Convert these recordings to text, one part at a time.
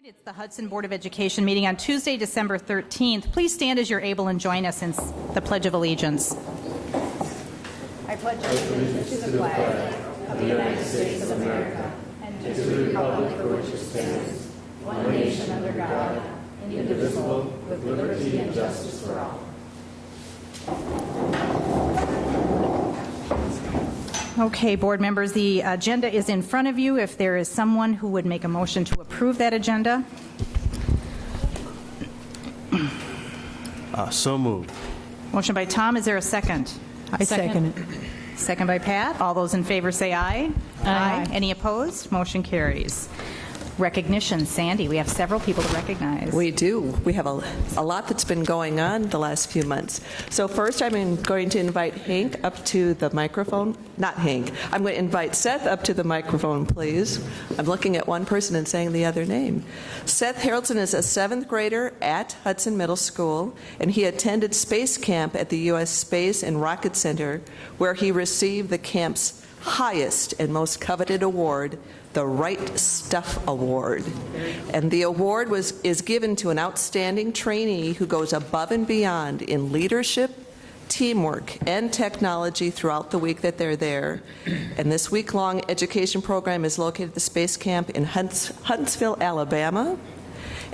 It's the Hudson Board of Education meeting on Tuesday, December 13th. Please stand as you're able and join us in the Pledge of Allegiance. I pledge allegiance to the flag of the United States of America and to the republic for which it stands, one nation under God, indivisible, with liberty and justice for all. Okay, board members, the agenda is in front of you. If there is someone who would make a motion to approve that agenda. So moved. Motion by Tom. Is there a second? I second it. Second by Pat. All those in favor say aye. Aye. Any opposed? Motion carries. Recognition. Sandy, we have several people to recognize. We do. We have a lot that's been going on the last few months. So first I'm going to invite Hank up to the microphone. Not Hank. I'm going to invite Seth up to the microphone, please. I'm looking at one person and saying the other name. Seth Harrelson is a 7th grader at Hudson Middle School, and he attended space camp at the U.S. Space and Rocket Center, where he received the camp's highest and most coveted award, the Right Stuff Award. And the award is given to an outstanding trainee who goes above and beyond in leadership, teamwork, and technology throughout the week that they're there. And this week-long education program is located at the Space Camp in Huntsville, Alabama.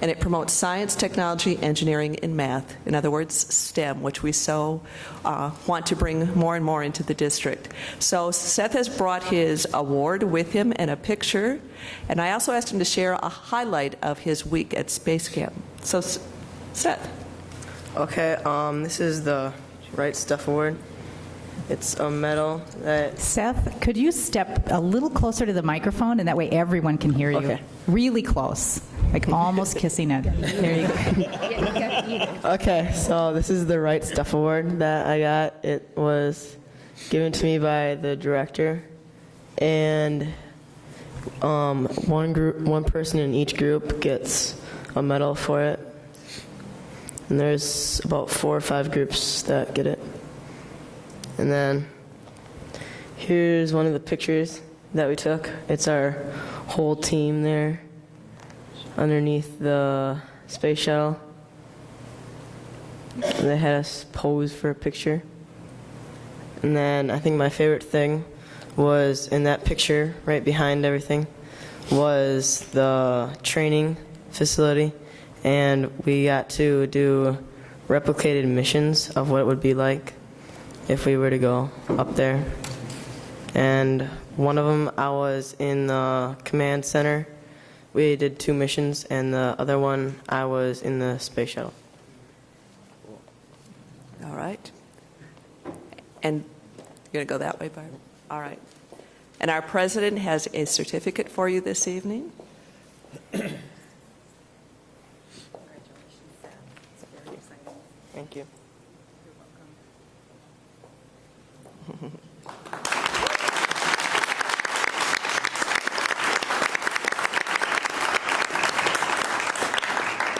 And it promotes science, technology, engineering, and math. In other words, STEM, which we so want to bring more and more into the district. So Seth has brought his award with him and a picture. And I also asked him to share a highlight of his week at Space Camp. So, Seth. Okay, this is the Right Stuff Award. It's a medal that... Seth, could you step a little closer to the microphone, and that way everyone can hear you? Okay. Really close, like almost kissing it. There you go. Okay, so this is the Right Stuff Award that I got. It was given to me by the director, and one person in each group gets a medal for it. And there's about 4 or 5 groups that get it. And then here's one of the pictures that we took. It's our whole team there underneath the space shuttle. And they had us pose for a picture. And then I think my favorite thing was in that picture, right behind everything, was the training facility. And we got to do replicated missions of what it would be like if we were to go up there. And one of them, I was in the command center. We did 2 missions, and the other one, I was in the space shuttle. All right. And you're going to go that way, Barb? All right. And our president has a certificate for you this evening. Thank you.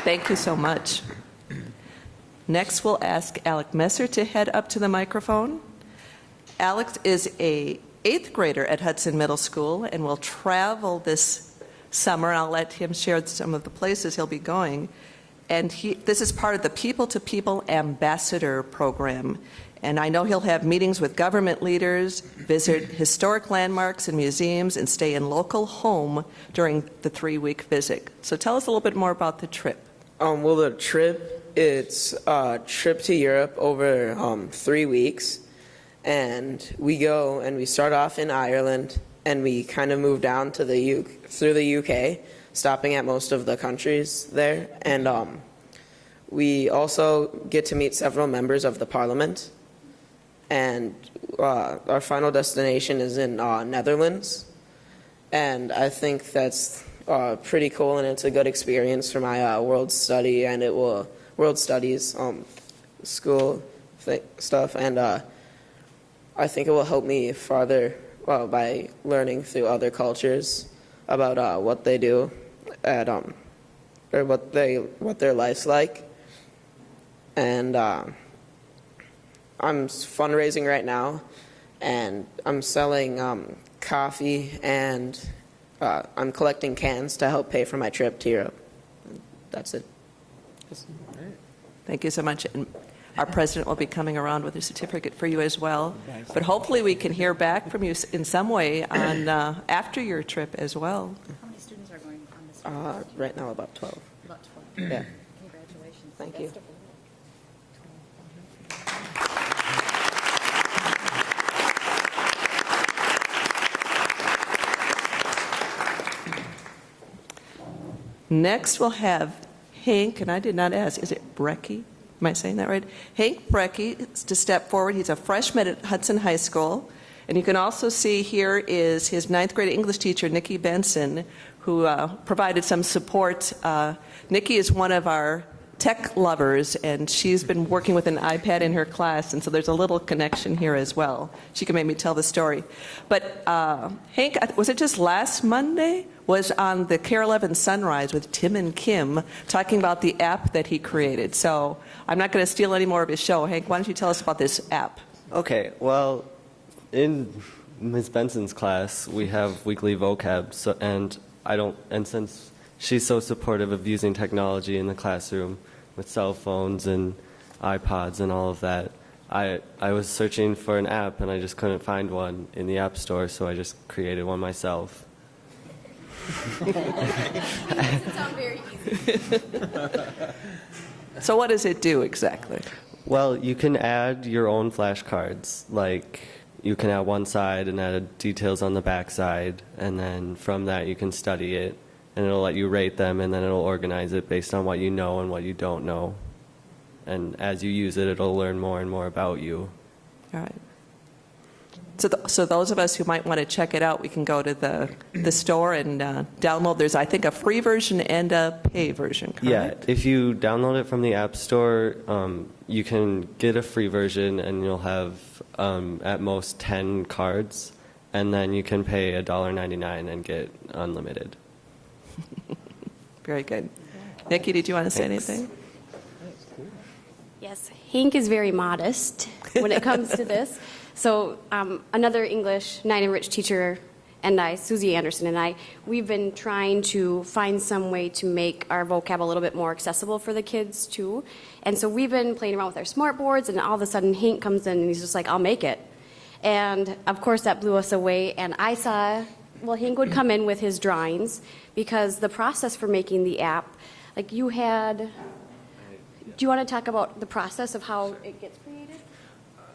Thank you so much. Next, we'll ask Alec Messer to head up to the microphone. Alex is a 8th grader at Hudson Middle School and will travel this summer. I'll let him share some of the places he'll be going. And this is part of the People to People Ambassador program. And I know he'll have meetings with government leaders, visit historic landmarks and museums, and stay in local home during the 3-week visit. So tell us a little bit more about the trip. Well, the trip, it's a trip to Europe over 3 weeks. And we go and we start off in Ireland, and we kind of move down to through the UK, stopping at most of the countries there. And we also get to meet several members of the parliament. And our final destination is in Netherlands. And I think that's pretty cool, and it's a good experience for my world study, and it will world studies school stuff. And I think it will help me farther by learning through other cultures about what they do at or what their life's like. And I'm fundraising right now, and I'm selling coffee, and I'm collecting cans to help pay for my trip to Europe. that's it. Thank you so much. And our president will be coming around with a certificate for you as well. But hopefully we can hear back from you in some way on after your trip as well. How many students are going on this? Right now, about 12. About 12. Yeah. Congratulations. Thank you. Next, we'll have Hank, and I did not ask, is it Brecky? Am I saying that right? Hank Brecky is to step forward. He's a freshman at Hudson High School. And you can also see here is his ninth grade English teacher, Nikki Benson, who provided some support. Nikki is one of our tech lovers, and she's been working with an iPad in her class, and so there's a little connection here as well. She can maybe tell the story. But Hank, was it just last Monday, was on the Care 11 Sunrise with Tim and Kim talking about the app that he created. So I'm not going to steal any more of his show. Hank, why don't you tell us about this app? Okay, well, in Ms. Benson's class, we have weekly vocab, and since she's so supportive of using technology in the classroom with cell phones and iPods and all of that, I was searching for an app and I just couldn't find one in the App Store, so I just created one myself. Doesn't sound very easy. So what does it do exactly? Well, you can add your own flashcards. Like, you can add one side and add details on the back side, and then from that you can study it, and it'll let you rate them, and then it'll organize it based on what you know and what you don't know. And as you use it, it'll learn more and more about you. All right. So those of us who might want to check it out, we can go to the store and download. There's, I think, a free version and a pay version, correct? Yeah, if you download it from the App Store, you can get a free version, and you'll have at most 10 cards, and then you can pay $1.99 and get unlimited. Very good. Nikki, did you want to say Thanks. anything? Yes, Hank is very modest when it comes to this. So another English 9 and Rich teacher and I, Susie Anderson and I, we've been trying to find some way to make our vocab a little bit more accessible for the kids too. And so we've been playing around with our smart boards, and all of a sudden Hank comes in and he's just like, I'll make it. And of course that blew us away, and I saw, well, Hank would come in with his drawings, because the process for making the app, like you had, do you want to talk about the process of how it gets created?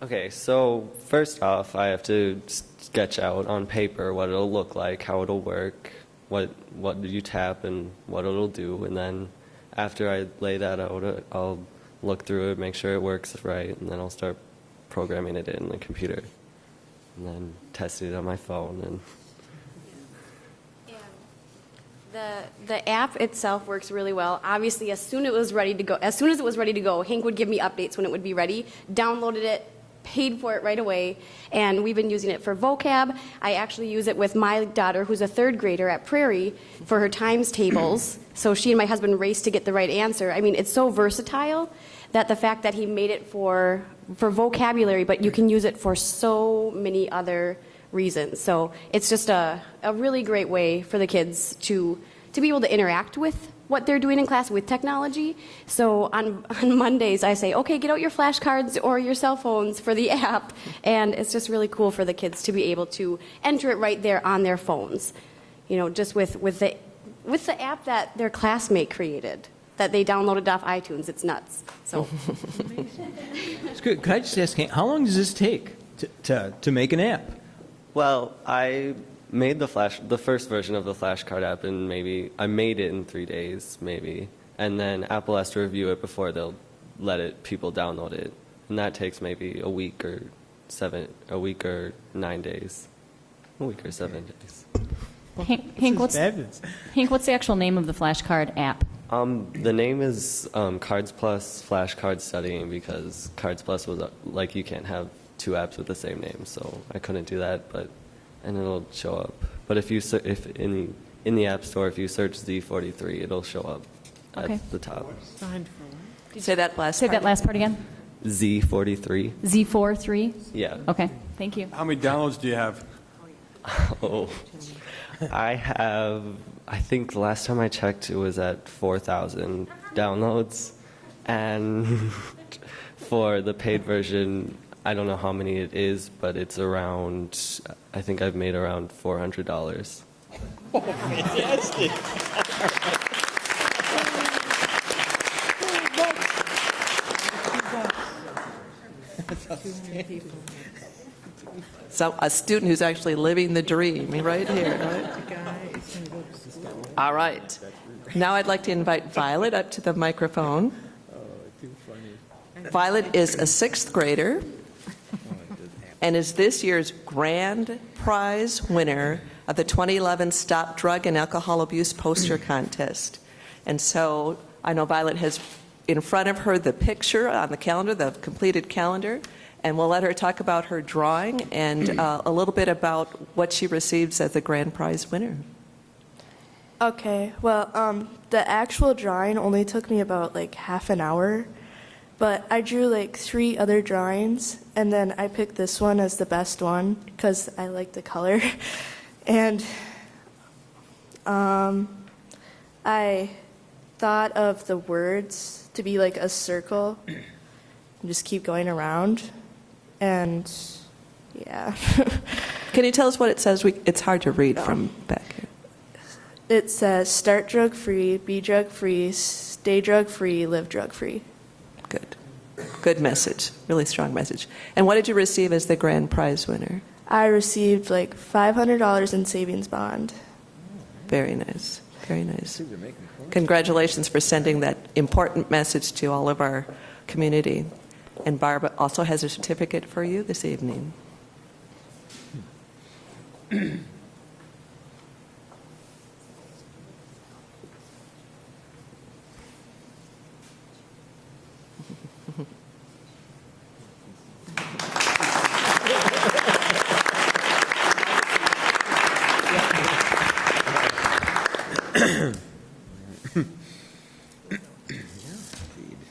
Okay, so first off, I have to sketch out on paper what it'll look like, how it'll work, what you tap and what it'll do, and then after I lay that out, I'll look through it, make sure it works right, and then I'll start programming it in the computer, and then test it on my phone. And The app itself works really well. Obviously, as soon as it was ready to go, Hank would give me updates when it would be ready. Downloaded it, paid for it right away, and we've been using it for vocab. I actually use it with my daughter, who's a 3rd grader at Prairie, for her times tables. So she and my husband race to get the right answer. I mean, it's so versatile that the fact that he made it for vocabulary, but you can use it for so many other reasons. So it's just a really great way for the kids to be able to interact with what they're doing in class with technology. So on Mondays, I say, okay, get out your flashcards or your cell phones for the app. And it's just really cool for the kids to be able to enter it right there on their phones. You know, just with the app that their classmate created, that they downloaded off iTunes. It's nuts. So It's good. Could I just ask, how long does this take to make an app? well, I made the first version of the flashcard app, and I made it in 3 days, maybe, and then Apple has to review it before they'll let people download it, and that takes maybe a week or 9 days, a week or 7 days. Hank, what's Fabulous. the actual name of the flashcard app? The name is Cards Plus Flashcard Studying, because Cards Plus was like, you can't have 2 apps with the same name, so I couldn't do that, and it'll show up. But if in the App Store, if you search Z43, it'll show up Okay. at the top. Say that last Say part. that last part again. Z43. Z43? Yeah. Okay, thank you. How many downloads do you have? Oh, I have I think the last time I checked, it was at 4,000 downloads. And for the paid version, I don't know how many it is, but it's around, I think I've made around $400. Oh, fantastic. So a student who's actually living the dream right here. Right? All right. Now I'd like to invite Violet up to the microphone. Violet is a sixth grader and is this year's grand prize winner of the 2011 Stop Drug and Alcohol Abuse Poster Contest. And so I know Violet has in front of her the picture on the calendar, the completed calendar, and we'll let her talk about her drawing and a little bit about what she receives as the grand prize winner. Okay, well, the actual drawing only took me about like half an hour, but I drew like 3 other drawings, and then I picked this one as the best one because I like the color. And I thought of the words to be like a circle and just keep going around. And yeah. Can you tell us what it says? It's hard to read from back here. It says, start drug-free, be drug-free, stay drug-free, live drug-free. Good. Good message. Really strong message. And what did you receive as the grand prize winner? I received like $500 in savings bond. Very nice. Very nice. Congratulations for sending that important message to all of our community. And Barb also has a certificate for you this evening.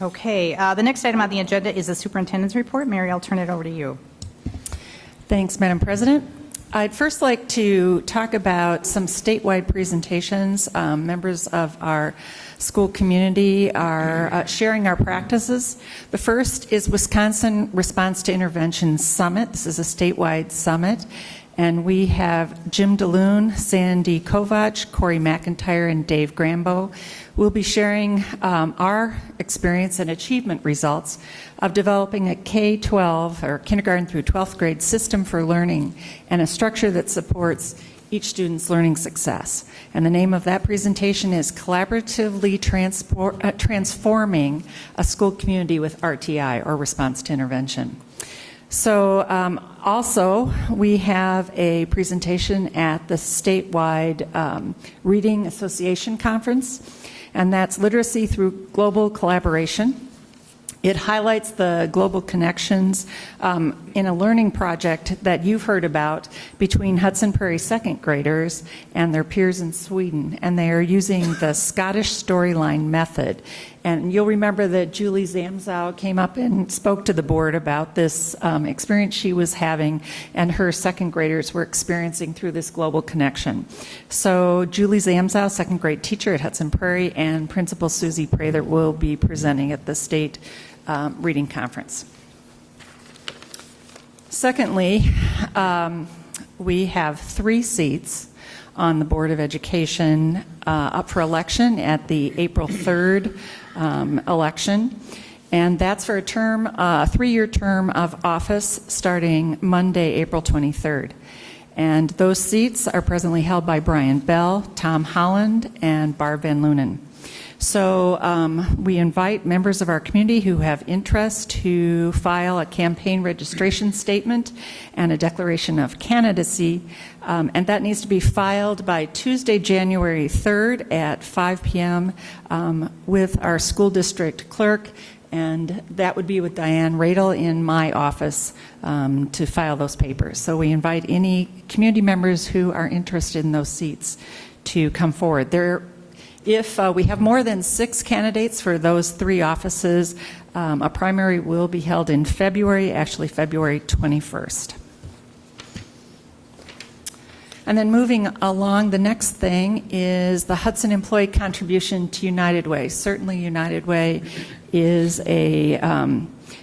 Okay, the next item on the agenda is the superintendent's report. Mary, I'll turn it over to you. Thanks, Madam President. I'd first like to talk about some statewide presentations. Members of our school community are sharing our practices. The first is Wisconsin Response to Intervention Summit. This is a statewide summit. And we have Jim DeLune, Sandy Kovach, Corey McIntyre, and Dave Grambo. We'll be sharing our experience and achievement results of developing a K-12 or kindergarten through 12th grade system for learning and a structure that supports each student's learning success. And the name of that presentation is Collaboratively Transforming a School Community with RTI, or Response to Intervention. So also, we have a presentation at the statewide Reading Association Conference, and that's Literacy Through Global Collaboration. It highlights the global connections in a learning project that you've heard about between Hudson Prairie second graders and their peers in Sweden, and they are using the Scottish storyline method. And you'll remember that Julie Zamzow came up and spoke to the board about this experience she was having and her second graders were experiencing through this global connection. So Julie Zamzow, second grade teacher at Hudson Prairie, and Principal Susie Prather will be presenting at the state reading conference. Secondly, we have 3 seats on the Board of Education up for election at the April 3rd election. And that's for a 3-year term of office starting Monday, April 23rd. And those seats are presently held by Brian Bell, Tom Holland, and Barb Van Lunen. So we invite members of our community who have interest to file a campaign registration statement and a declaration of candidacy, and that needs to be filed by Tuesday, January 3rd at 5 p.m. With our school district clerk, and that would be with Diane Radel in my office to file those papers. So we invite any community members who are interested in those seats to come forward. If we have more than 6 candidates for those 3 offices, a primary will be held in February, actually February 21st. And then moving along, the next thing is the Hudson employee contribution to United Way. Certainly United Way is a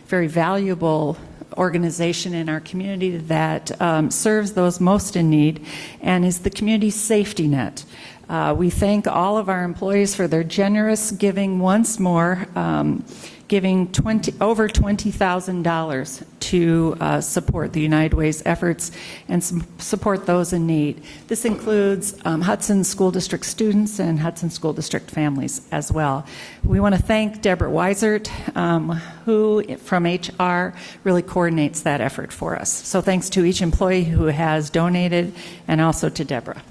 very valuable organization in our community that serves those most in need and is the community safety net. We thank all of our employees for their generous giving once more, giving over $20,000 to support the United Way's efforts and support those in need. This includes Hudson School District students and Hudson School District families as well. We want to thank Deborah Weisert, who from HR really coordinates that effort for us. So thanks to each employee who has donated and also to Deborah.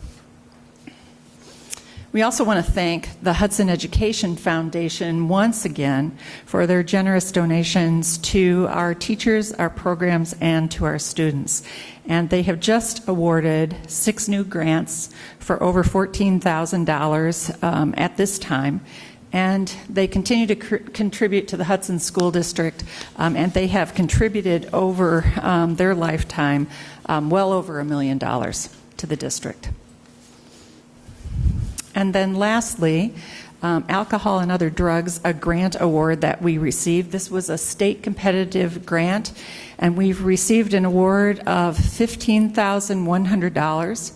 We also want to thank the Hudson Education Foundation once again for their generous donations to our teachers, our programs, and to our students. And they have just awarded 6 new grants for over $14,000 at this time. And they continue to contribute to the Hudson School District, and they have contributed over their lifetime well over $1 million to the district. And then lastly, alcohol and other drugs, a grant award that we received. This was a state competitive grant, and we've received an award of $15,100.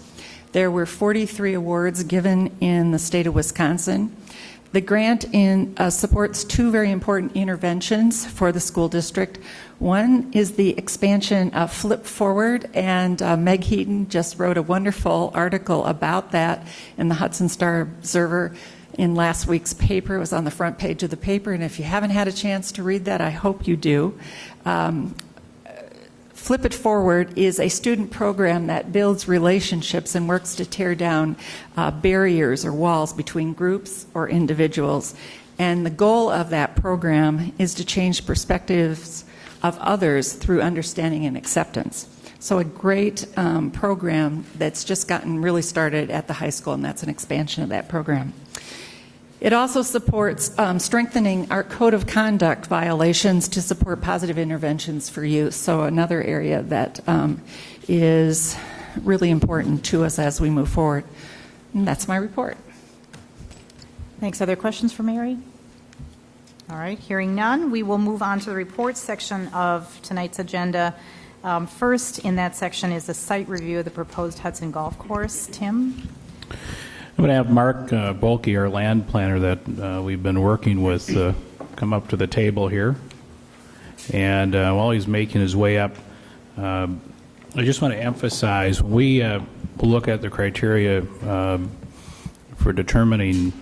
There were 43 awards given in the state of Wisconsin. The grant supports 2 very important interventions for the school district. One is the expansion of Flip Forward, and Meg Heaton just wrote a wonderful article about that in the Hudson Star-Observer in last week's paper. It was on the front page of the paper, and if you haven't had a chance to read that, I hope you do. Flip It Forward is a student program that builds relationships and works to tear down barriers or walls between groups or individuals. And the goal of that program is to change perspectives of others through understanding and acceptance. So a great program that's just gotten really started at the high school, and that's an expansion of that program. It also supports strengthening our code of conduct violations to support positive interventions for youth. So another area that is really important to us as we move forward. And that's my report. Thanks. Other questions for Mary? All right, hearing none, we will move on to the reports section of tonight's agenda. First in that section is the site review of the proposed Hudson Golf Course. Tim? I'm going to have Mark Bolke, our land planner that we've been working with, come up to the table here. And while he's making his way up, I just want to emphasize, when we look at the criteria for determining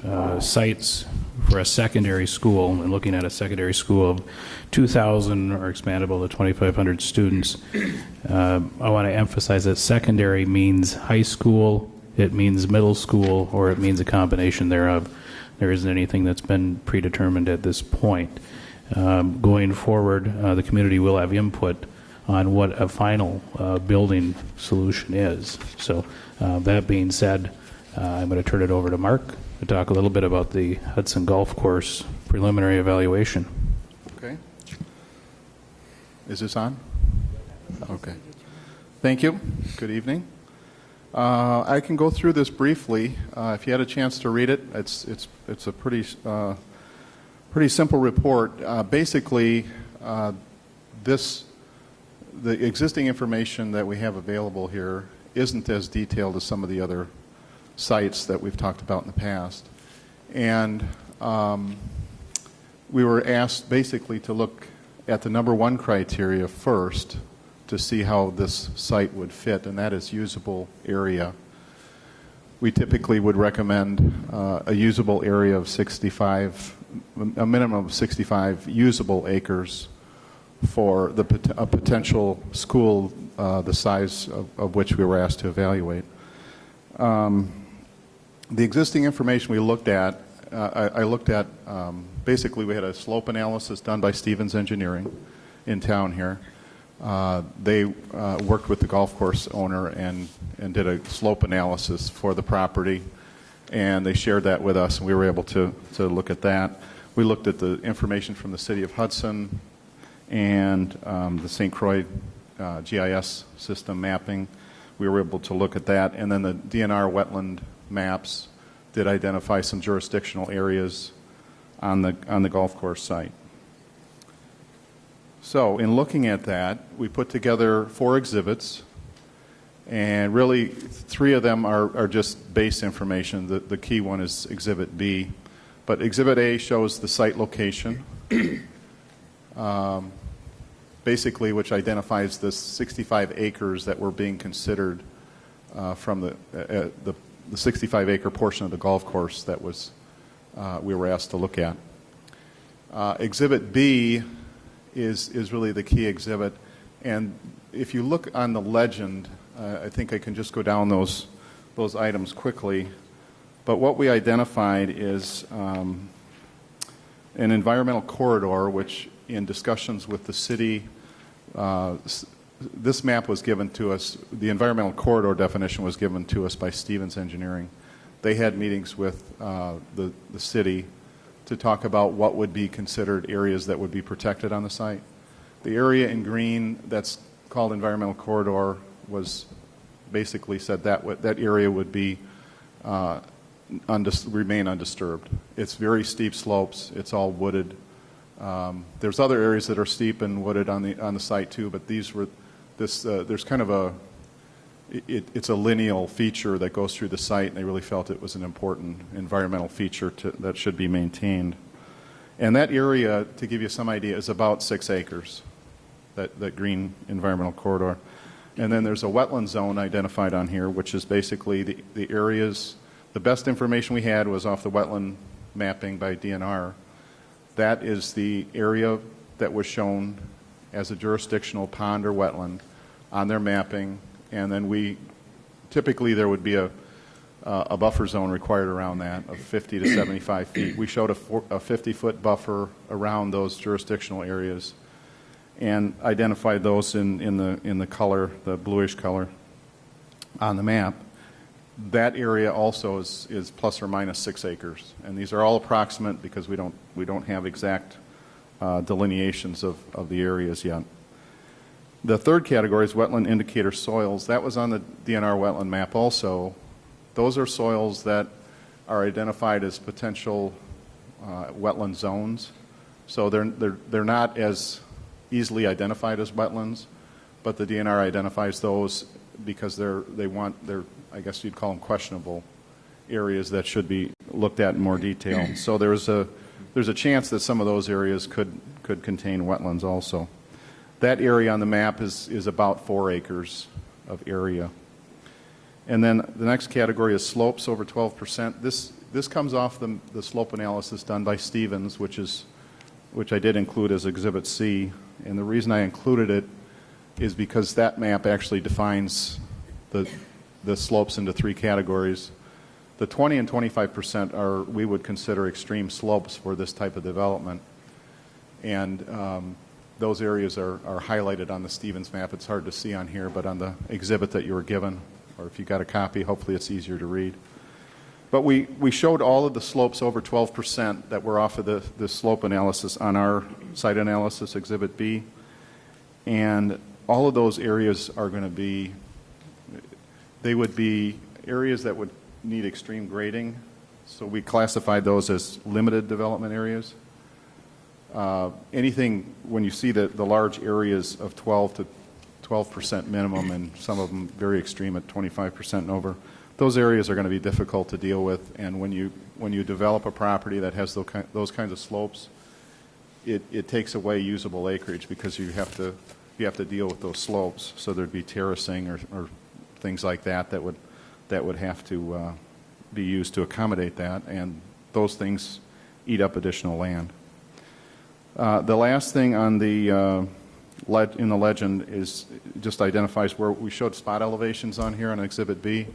sites for a secondary school and looking at a secondary school of 2,000 or expandable to 2,500 students, I want to emphasize that secondary means high school, it means middle school, or it means a combination thereof. There isn't anything that's been predetermined at this point. Going forward, the community will have input on what a final building solution is. So that being said, I'm going to turn it over to Mark to talk a little bit about the Hudson Golf Course preliminary evaluation. Okay. Is this on? Okay. Thank you. Good evening. I can go through this briefly. If you had a chance to read it, it's a pretty simple report. Basically, the existing information that we have available here isn't as detailed as some of the other sites that we've talked about in the past, and we were asked basically to look at the number 1 criteria first to see how this site would fit, and that is usable area. We typically would recommend a usable area of 65, a minimum of 65 usable acres for a potential school the size of which we were asked to evaluate. The existing information we looked at, I looked at, basically we had a slope analysis done by Stevens Engineering in town here. They worked with the golf course owner and did a slope analysis for the property, and they shared that with us, and we were able to look at that. We looked at the information from the City of Hudson and the St. Croix GIS system mapping. we were able to look at that. And then the DNR wetland maps did identify some jurisdictional areas on the golf course site. So in looking at that, we put together 4 exhibits, and really 3 of them are just base information. The key one is Exhibit B. But Exhibit A shows the site location, basically which identifies the 65 acres that were being considered from the 65-acre portion of the golf course that was we were asked to look at. Exhibit B is really the key exhibit, and if you look on the legend, I think I can just go down those items quickly. But what we identified is an environmental corridor, which in discussions with the city, this map was given to us, the environmental corridor definition was given to us by Stevens Engineering. They had meetings with the city to talk about what would be considered areas that would be protected on the site. The area in green that's called environmental corridor was basically said that area would be remain undisturbed. It's very steep slopes. It's all wooded. There's other areas that are steep and wooded on the site too, but these were there's kind of it's a lineal feature that goes through the site, and they really felt it was an important environmental feature that should be maintained. And that area, to give you some idea, is about 6 acres, that green environmental corridor. And then there's a wetland zone identified on here, which is basically the areas. The best information we had was off the wetland mapping by DNR. That is the area that was shown as a jurisdictional pond or wetland on their mapping. And then typically there would be a buffer zone required around that of 50 to 75 feet. We showed a 50-foot buffer around those jurisdictional areas and identified those in the color, the bluish color on the map. That area also is plus or minus 6 acres, and these are all approximate because we don't have exact delineations of the areas yet. The third category is wetland indicator soils. That was on the DNR wetland map also. Those are soils that are identified as potential wetland zones. So they're not as easily identified as wetlands, but the DNR identifies those because they're I guess you'd call them questionable areas that should be looked at in more detail. So there's a chance that some of those areas could contain wetlands also. That area on the map is about 4 acres of area. And then the next category is slopes over 12%. This comes off the slope analysis done by Stevens, which I did include as Exhibit C. And the reason I included it is because that map actually defines the slopes into 3 categories. The 20 and 25% we would consider extreme slopes for this type of development. And those areas are highlighted on the Stevens map. It's hard to see on here, but on the exhibit that you were given, or if you got a copy, hopefully it's easier to read. But we showed all of the slopes over 12% that were off of the slope analysis on our site analysis, Exhibit B. And all of those areas are going to be, they would be areas that would need extreme grading. So we classified those as limited development areas. Anything, when you see the large areas of 12% minimum, and some of them very extreme at 25% and over, those areas are going to be difficult to deal with. And when you develop a property that has those kinds of slopes, it takes away usable acreage because you have to deal with those slopes. So there'd be terracing or things like that would have to be used to accommodate that, and those things eat up additional land. The last thing on in the legend is just identifies where we showed spot elevations on here on Exhibit B.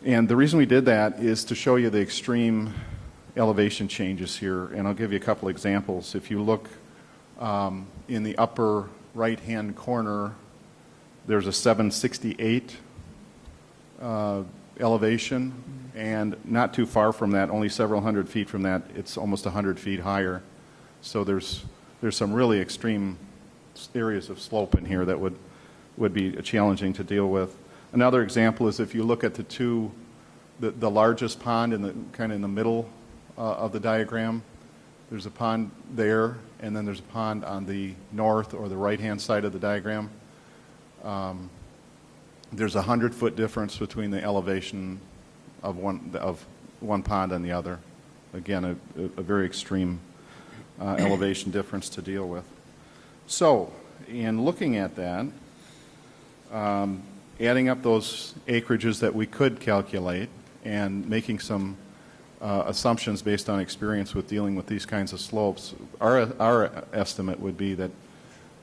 And the reason we did that is to show you the extreme elevation changes here, and I'll give you a couple examples. If you look in the upper right-hand corner, there's a 768 elevation, and not too far from that, only several hundred feet from that, it's almost 100 feet higher. So there's some really extreme areas of slope in here that would be challenging to deal with. Another example is if you look at the largest pond in the kind of in the middle of the diagram. There's a pond there, and then there's a pond on the north or the right-hand side of the diagram. There's a 100-foot difference between the elevation of one pond and the other. Again, a very extreme elevation difference to deal with. So, in looking at that, adding up those acreages that we could calculate and making some assumptions based on experience with dealing with these kinds of slopes, our estimate would be that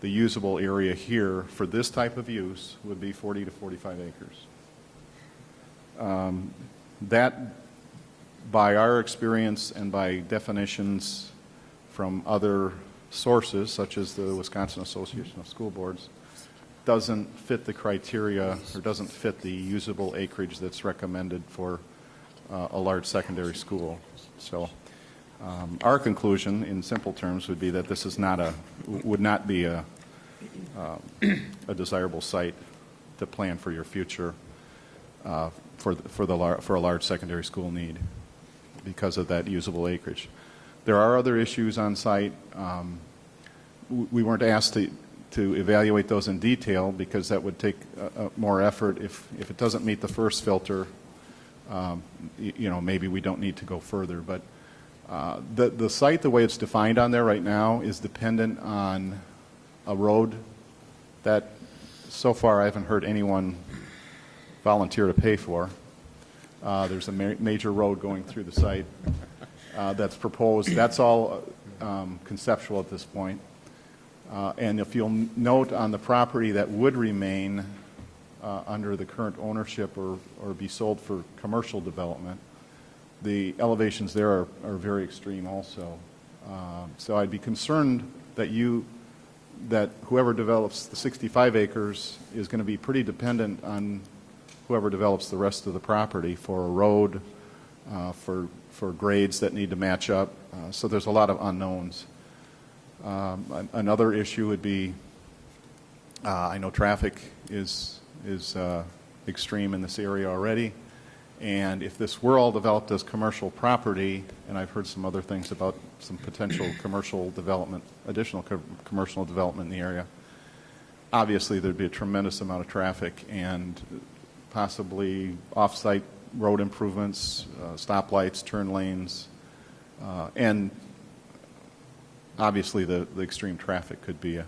the usable area here for this type of use would be 40 to 45 acres. That, by our experience and by definitions from other sources, such as the Wisconsin Association of School Boards, doesn't fit the criteria or doesn't fit the usable acreage that's recommended for a large secondary school. So our conclusion in simple terms would be that this is would not be a desirable site to plan for your future for a large secondary school need because of that usable acreage. There are other issues on site. We weren't asked to evaluate those in detail because that would take more effort. If it doesn't meet the first filter, maybe we don't need to go further. But the site, the way it's defined on there right now, is dependent on a road that so far I haven't heard anyone volunteer to pay for. There's a major road going through the site that's proposed. That's all conceptual at this point. And if you'll note on the property that would remain under the current ownership or be sold for commercial development, the elevations there are very extreme also. So I'd be concerned that whoever develops the 65 acres is going to be pretty dependent on whoever develops the rest of the property for a road, for grades that need to match up. So there's a lot of unknowns. Another issue would be, I know traffic is extreme in this area already, and if this were all developed as commercial property, and I've heard some other things about some potential commercial development, additional commercial development in the area, obviously there'd be a tremendous amount of traffic and possibly off-site road improvements, stoplights, turn lanes, and obviously the extreme traffic could be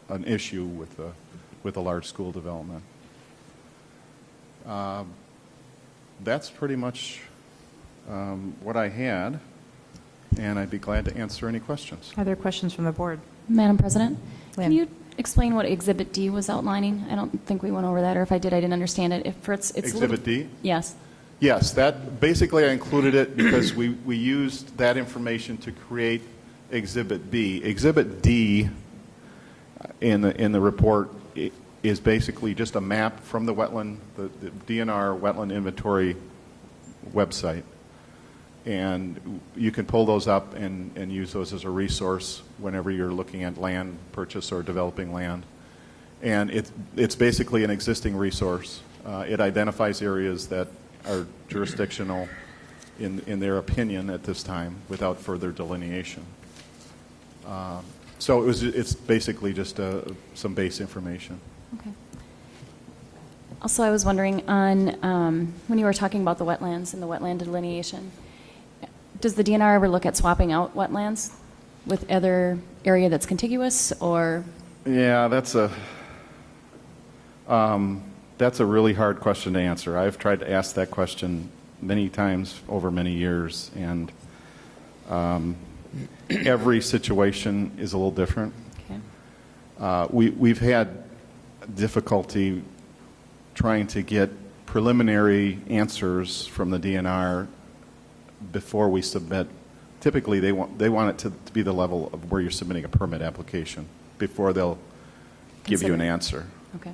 an issue with a large school development. That's pretty much what I had, and I'd be glad to answer any questions. Are there questions from the board? Madam President, Lynn. can you explain what Exhibit D was outlining? I don't think we went over that, or if I did, I didn't understand it. It's Exhibit D? Yes. Yes, that basically I included it because we used that information to create Exhibit B. Exhibit D in the report is basically just a map from the wetland, the DNR wetland inventory website. And you can pull those up and use those as a resource whenever you're looking at land purchase or developing land. And it's basically an existing resource. It identifies areas that are jurisdictional in their opinion at this time without further delineation. So it's basically just some base information. Okay. Also, I was wondering on when you were talking about the wetlands and the wetland delineation, does the DNR ever look at swapping out wetlands with other area that's contiguous, or? Yeah, that's a really hard question to answer. I've tried to ask that question many times over many years, and every situation is a little different. Okay. We've had difficulty trying to get preliminary answers from the DNR before we submit. Typically, they want it to be the level of where you're submitting a permit application before they'll give you an answer. Okay.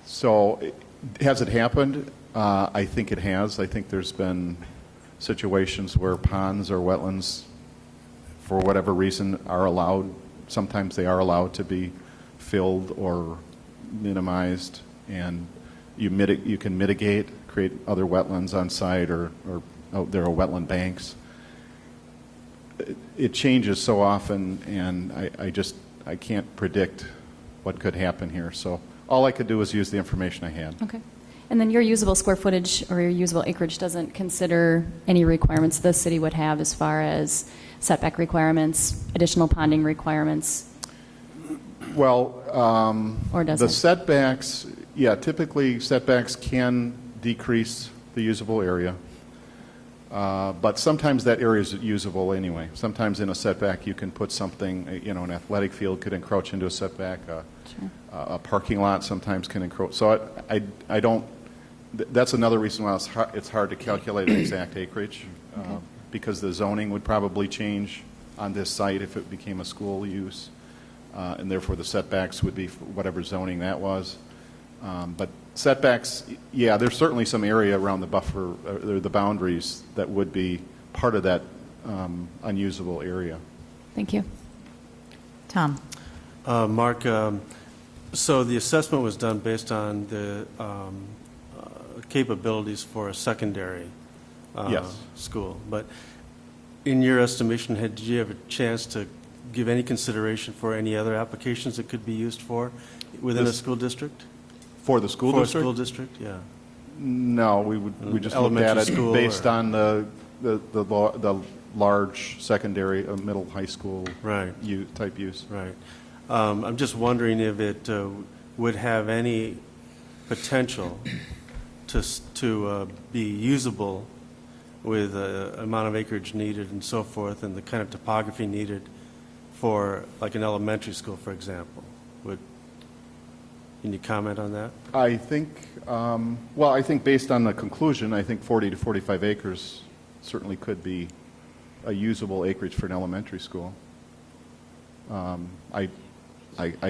So has it happened? I think it has. I think there's been situations where ponds or wetlands, for whatever reason, are allowed. Sometimes they are allowed to be filled or minimized, and you can mitigate, create other wetlands on site, or there are wetland banks. It changes so often, and I can't predict what could happen here. So all I could do was use the information I had. Okay. And then your usable square footage or your usable acreage doesn't consider any requirements the city would have as far as setback requirements, additional ponding requirements? Well, Or does the it? setbacks, yeah, typically setbacks can decrease the usable area. But sometimes that area is usable anyway. Sometimes in a setback you can put something, an athletic field could encroach into a setback. A parking lot sometimes can encroach. So I don't, that's another reason why it's hard to calculate an exact acreage, because the zoning would probably change on this site if it became a school use, and therefore the setbacks would be for whatever zoning that was. But setbacks, yeah, there's certainly some area around the buffer, or the boundaries, that would be part of that unusable area. Thank you. Tom. Mark, so the assessment was done based on the capabilities for a secondary Yes. school. But in your estimation, did you have a chance to give any consideration for any other applications it could be used for within a school district? For the school For district? a school district, yeah. No, we just looked at Elementary it school based or- on the large secondary, middle high school type use. Right. I'm just wondering if it would have any potential to be usable with the amount of acreage needed and so forth, and the kind of topography needed for like an elementary school, for example. Can you comment on that? I think, I think based on the conclusion, I think 40 to 45 acres certainly could be a usable acreage for an elementary school. I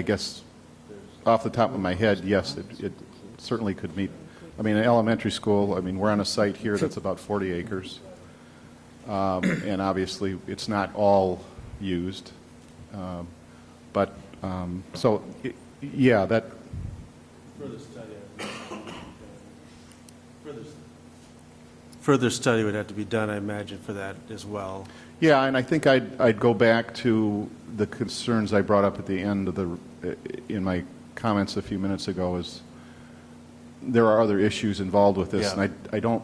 guess off the top of my head, yes, it certainly could meet. I mean, an elementary school, we're on a site here that's about 40 acres. And obviously, it's not all used. Yeah, that... Further study would have to be done, I imagine, for that as well. Yeah, and I think I'd go back to the concerns I brought up at the end of in my comments a few minutes ago. Is there are other issues involved with this, Yeah. and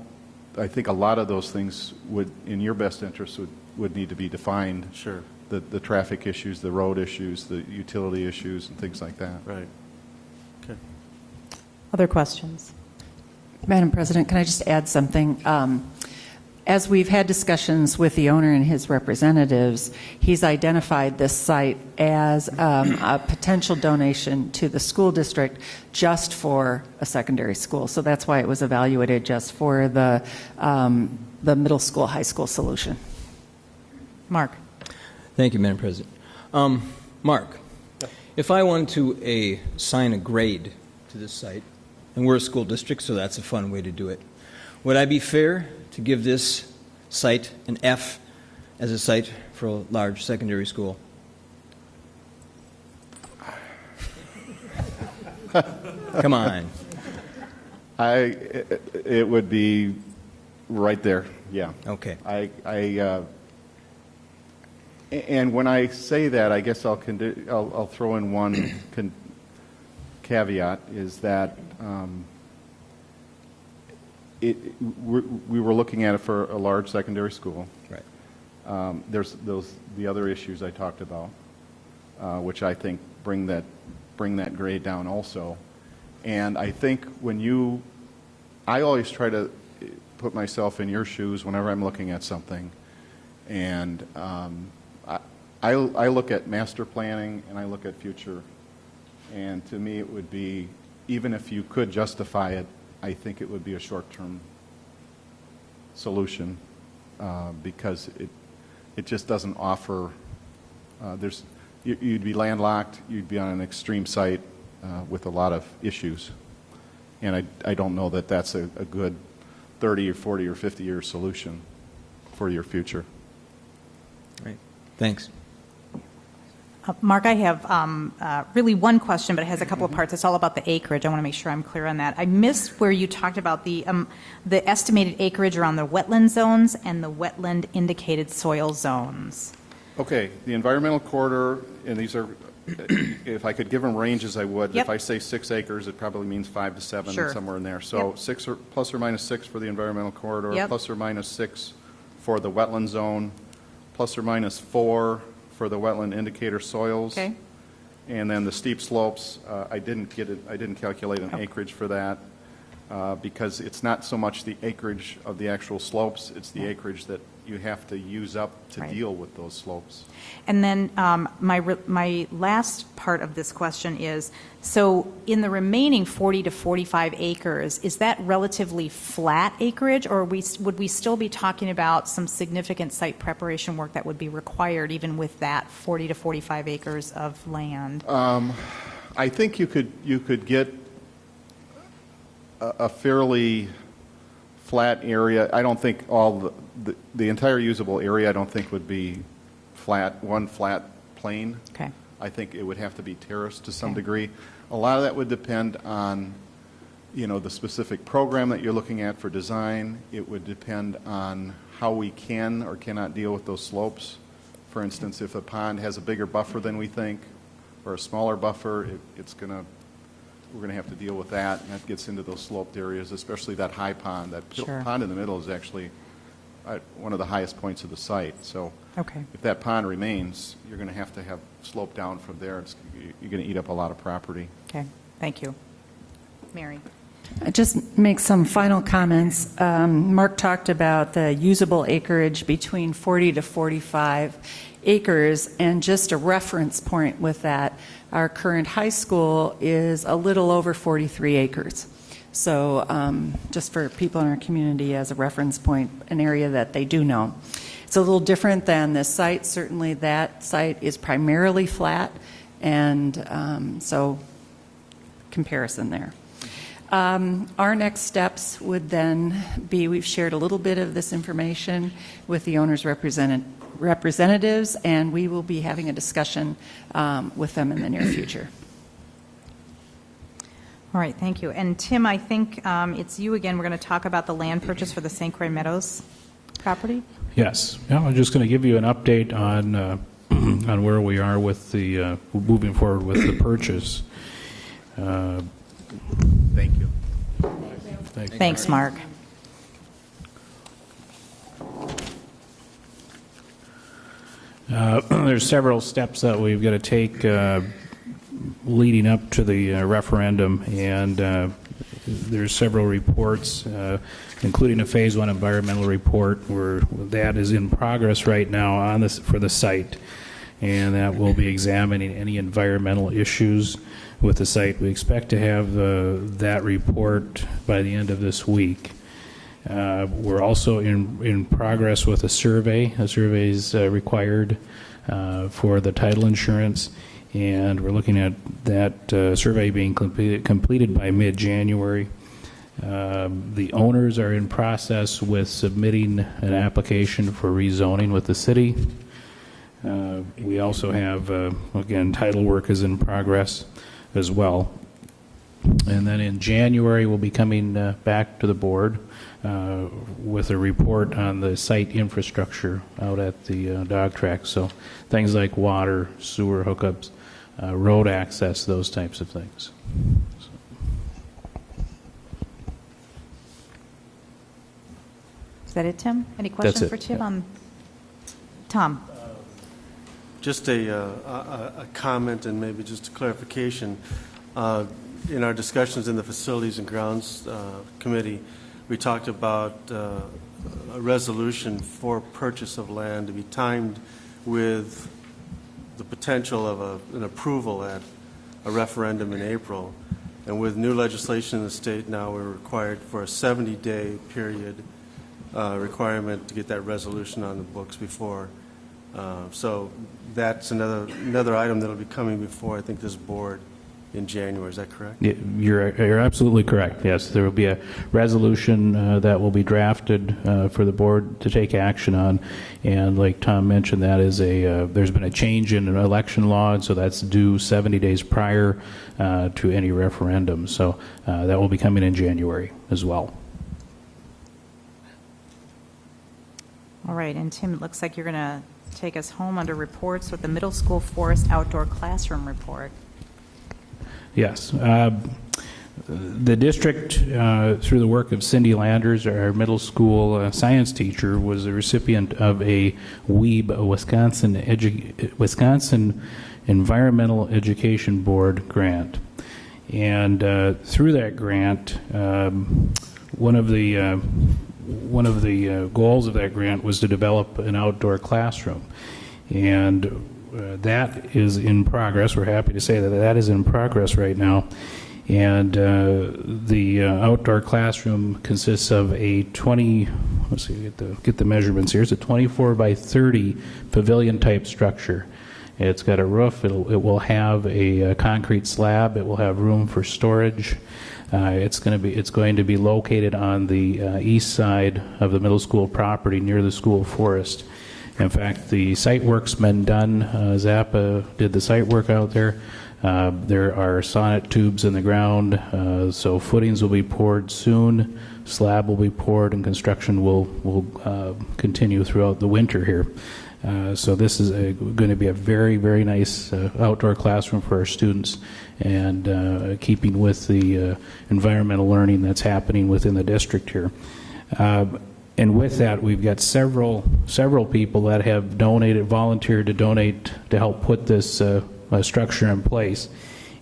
I think a lot of those things would, in your best interest, would need to be defined. Sure. The traffic issues, the road issues, the utility issues, and things like that. Right. Okay. Other questions? Madam President, can I just add something? As we've had discussions with the owner and his representatives, he's identified this site as a potential donation to the school district just for a secondary school. So that's why it was evaluated just for the middle school, high school solution. Mark. Thank you, Madam President. Mark, if I wanted to assign a grade to this site, and we're a school district, so that's a fun way to do it, would I be fair to give this site an F as a site for a large secondary school? Come on. It would be right there, yeah. Okay. And when I say that, I guess I'll throw in one caveat, is that we were looking at it for a large secondary school. Right. There's the other issues I talked about, which I think bring that grade down also. And I think I always try to put myself in your shoes whenever I'm looking at something, and I look at master planning and I look at future, and to me it would be, even if you could justify it, I think it would be a short-term solution, because it just doesn't offer, you'd be landlocked, you'd be on an extreme site with a lot of issues, and I don't know that that's a good 30 or 40 or 50-year solution for your future. Right. Thanks. Mark, I have really one question, but it has a couple of parts. It's all about the acreage. I want to make sure I'm clear on that. I missed where you talked about the estimated acreage around the wetland zones and the wetland indicated soil zones. Okay, the environmental corridor, and these are, if I could give them ranges, I would. Yep. If I say 6 acres, it probably means 5 to 7, Sure. somewhere in there. So Yep. 6 or plus or minus 6 for the environmental corridor, Yep. plus or minus 6 for the wetland zone, plus or minus 4 for the wetland indicator soils. Okay. And then the steep slopes, I didn't calculate an acreage for that because it's not so much the acreage of the actual slopes, it's the acreage that you have to use up to Right. deal with those slopes. And then my last part of this question is, so in the remaining 40 to 45 acres, is that relatively flat acreage, or would we still be talking about some significant site preparation work that would be required even with that 40 to 45 acres of land? I think you could get a fairly flat area. I don't think all the entire usable area, I don't think would be one flat plane. Okay. I think it would have to be terraced to some Okay. degree. A lot of that would depend on, the specific program that you're looking at for design. It would depend on how we can or cannot deal with those slopes. For instance, if a pond has a bigger buffer than we think, or a smaller buffer, we're going to have to deal with that, and that gets into those sloped areas, especially that high pond. That Sure. pond in the middle is actually one of the highest points of the site. So Okay. if that pond remains, you're going to have slope down from there. You're going to eat up a lot of property. Okay, thank you. Mary? I just make some final comments. Mark talked about the usable acreage between 40 to 45 acres, and just a reference point with that, our current high school is a little over 43 acres. So just for people in our community as a reference point, an area that they do know. It's a little different than this site. Certainly that site is primarily flat, and so comparison there. Our next steps would then be, we've shared a little bit of this information with the owner's representatives, and we will be having a discussion with them in the near future. All right, thank you. And Tim, I think it's you again. We're going to talk about the land purchase for the St. Croix Meadows property. Yes. Yeah, I'm just going to give you an update on on where we are with the moving forward with the purchase. Thank you. Thanks, Mark. There's several steps that we've got to take leading up to the referendum, and there's several reports, including a Phase 1 environmental report, where that is in progress right now on this for the site, and that will be examining any environmental issues with the site. We expect to have that report by the end of this week. We're also in progress with a survey. A survey is required for the title insurance, and we're looking at that survey being completed by mid-January. The owners are in process with submitting an application for rezoning with the city. We also have, again, title work is in progress as well. And then in January, we'll be coming back to the board with a report on the site infrastructure out at the dog track. So things like water, sewer hookups, road access, those types of things. Is that it, Tim? Any questions it, for Tim yeah. on Tom? Just a comment and maybe just a clarification. In our discussions in the Facilities and Grounds Committee, we talked about a resolution for purchase of land to be timed with the potential of an approval at a referendum in April. And with new legislation in the state now, we're required for a 70-day period requirement to get that resolution on the books before. So that's another item that will be coming before, I think, this board in January. Is that correct? You're absolutely correct. Yes, there will be a resolution that will be drafted for the board to take action on, and like Tom mentioned, that is there's been a change in an election law, and so that's due 70 days prior to any referendum. So that will be coming in January as well. All right, and Tim, it looks like you're going to take us home under reports with the middle school forest outdoor classroom report. Yes. The district, through the work of Cindy Landers, our middle school science teacher, was a recipient of a WEEB, a Wisconsin Environmental Education Board grant. And through that grant, one of the goals of that grant was to develop an outdoor classroom. And that is in progress. We're happy to say that that is in progress right now. And the outdoor classroom consists of a 20, let's see, get the measurements here. It's a 24 by 30 pavilion type structure. It's got a roof. It will have a concrete slab. It will have room for storage. It's going to be located on the east side of the middle school property near the school forest. In fact, the site work's been done. Zappa did the site work out there. There are sonnet tubes in the ground, so footings will be poured soon. Slab will be poured, and construction will continue throughout the winter here. So this is going to be a very, very nice outdoor classroom for our students, and keeping with the environmental learning that's happening within the district here. And with that, we've got several people that have volunteered to donate to help put this structure in place.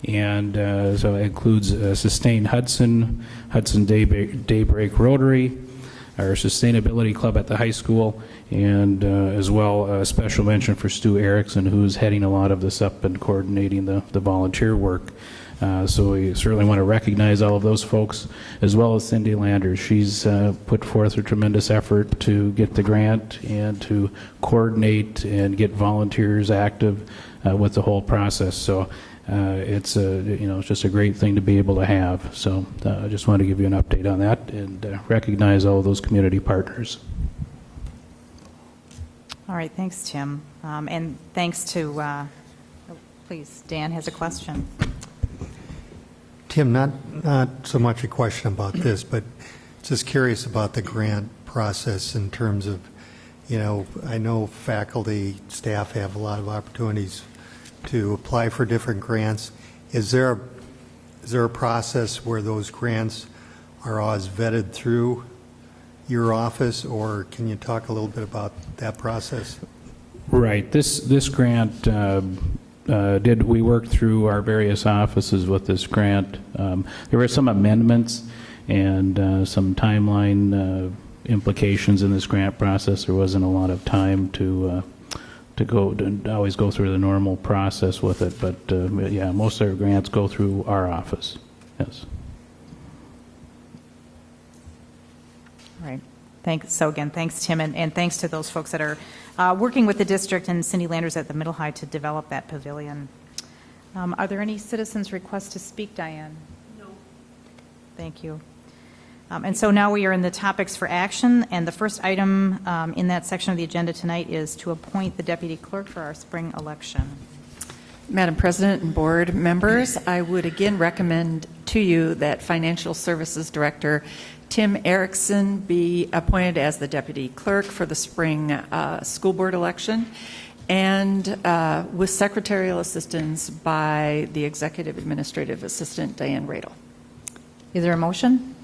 And so it includes Sustain Hudson, Hudson Daybreak Rotary, our Sustainability Club at the high school, and as well a special mention for Stu Erickson, who's heading a lot of this up and coordinating the volunteer work. So we certainly want to recognize all of those folks, as well as Cindy Landers. She's put forth a tremendous effort to get the grant and to coordinate and get volunteers active with the whole process. So it's just a great thing to be able to have. So I just want to give you an update on that and recognize all of those community partners. All right, thanks, Tim. And thanks to, please, Dan has a question. Tim, not so much a question about this, but just curious about the grant process in terms of, I know faculty, staff have a lot of opportunities to apply for different grants. Is there a process where those grants are always vetted through your office, or can you talk a little bit about that process? Right. This grant we worked through our various offices with this grant. There were some amendments and some timeline implications in this grant process. There wasn't a lot of time to always go through the normal process with it, but yeah, most of our grants go through our office. Yes. All right. Thanks. So again, thanks, Tim, and thanks to those folks that are working with the district and Cindy Landers at the Middle High to develop that pavilion. Are there any citizens' requests to speak, Diane? No. Thank you. And so now we are in the topics for action, and the first item in that section of the agenda tonight is to appoint the deputy clerk for our spring election. Madam President and board members, I would again recommend to you that Financial Services Director Tim Erickson be appointed as the deputy clerk for the spring school board election, and with secretarial assistance by the executive administrative assistant, Diane Radel. Is there a motion?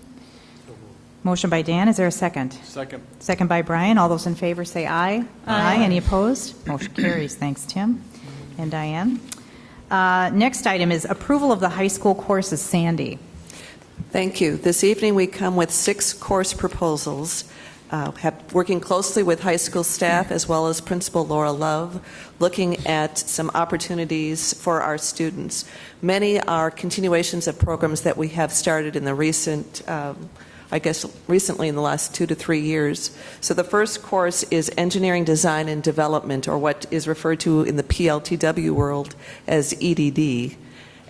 Motion by Dan. Is there a second? Second. Second by Brian. All those in favor say aye. Aye. Any opposed? Motion carries. Thanks, Tim and Diane. Next item is approval of the high school courses. Sandy. Thank you. This evening we come with 6 course proposals, working closely with high school staff as well as Principal Laura Love, looking at some opportunities for our students. Many are continuations of programs that we have started in the recently in the last 2 to 3 years. So the first course is Engineering Design and Development, or what is referred to in the PLTW world as EDD.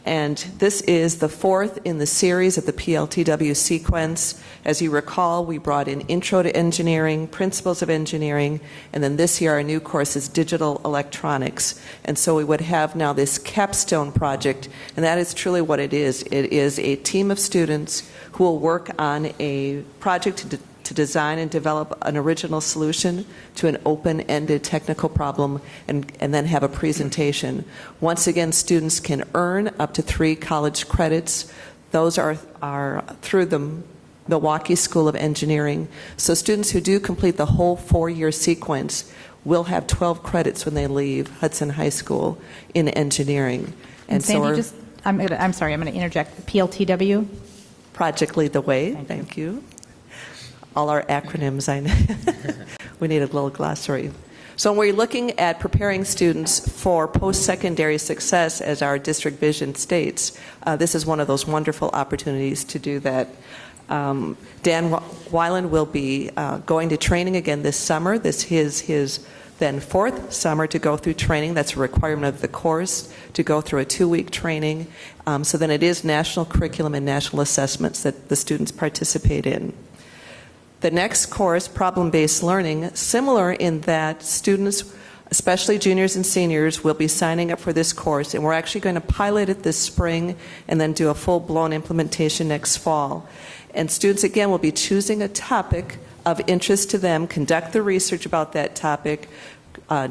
And this is the fourth in the series of the PLTW sequence. As you recall, we brought in Intro to Engineering, Principles of Engineering, and then this year our new course is Digital Electronics. And so we would have now this capstone project, and that is truly what it is. It is a team of students who will work on a project to design and develop an original solution to an open-ended technical problem and then have a presentation. Once again, students can earn up to 3 college credits. Those are through the Milwaukee School of Engineering. So students who do complete the whole 4-year sequence will have 12 credits when they leave Hudson High School in engineering. And Sandy, I'm sorry, I'm going to interject. PLTW? Project Lead the Way. Thank you. All our acronyms, I know. We need a little glossary. So when we're looking at preparing students for post-secondary success, as our district vision states, this is one of those wonderful opportunities to do that. Dan Weiland will be going to training again this summer. This is his then 4th summer to go through training. That's a requirement of the course, to go through a 2-week training. So then it is national curriculum and national assessments that the students participate in. The next course, problem-based learning, similar in that students, especially juniors and seniors, will be signing up for this course, and we're actually going to pilot it this spring and then do a full-blown implementation next fall. And students, again, will be choosing a topic of interest to them, conduct the research about that topic,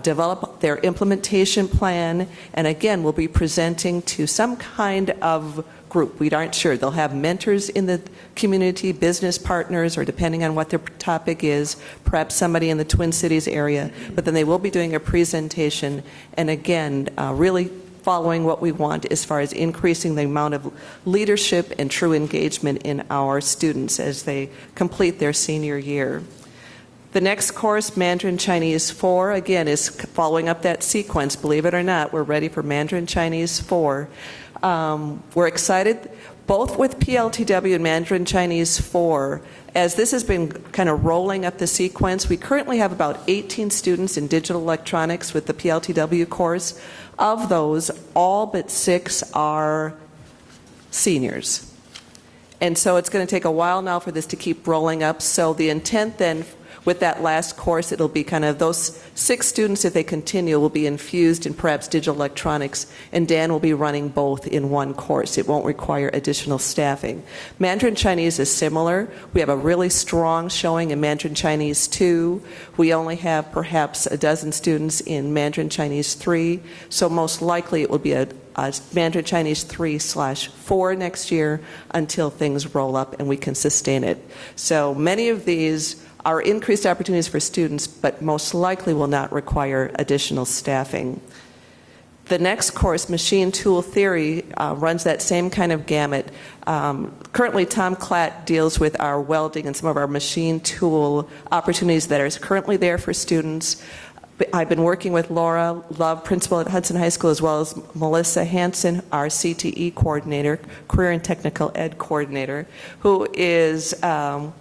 develop their implementation plan, and again, we'll be presenting to some kind of group. We aren't sure. They'll have mentors in the community, business partners, or depending on what their topic is, perhaps somebody in the Twin Cities area, but then they will be doing a presentation, and again, really following what we want as far as increasing the amount of leadership and true engagement in our students as they complete their senior year. The next course, Mandarin Chinese 4, again, is following up that sequence. Believe it or not, we're ready for Mandarin Chinese 4. We're excited both with PLTW and Mandarin Chinese 4. As this has been kind of rolling up the sequence, we currently have about 18 students in digital electronics with the PLTW course. Of those, all but 6 are seniors. And so it's going to take a while now for this to keep rolling up. So the intent then with that last course, it'll be kind of those 6 students, if they continue, will be infused in perhaps digital electronics, and Dan will be running both in one course. It won't require additional staffing. Mandarin Chinese is similar. We have a really strong showing in Mandarin Chinese 2. We only have perhaps a dozen students in Mandarin Chinese 3, so most likely it will be a Mandarin Chinese 3/4 next year until things roll up and we can sustain it. So many of these are increased opportunities for students, but most likely will not require additional staffing. The next course, Machine Tool Theory, runs that same kind of gamut. Currently, Tom Klatt deals with our welding and some of our machine tool opportunities that are currently there for students. I've been working with Laura Love, principal at Hudson High School, as well as Melissa Hansen, our CTE coordinator, Career and Technical Ed coordinator, who is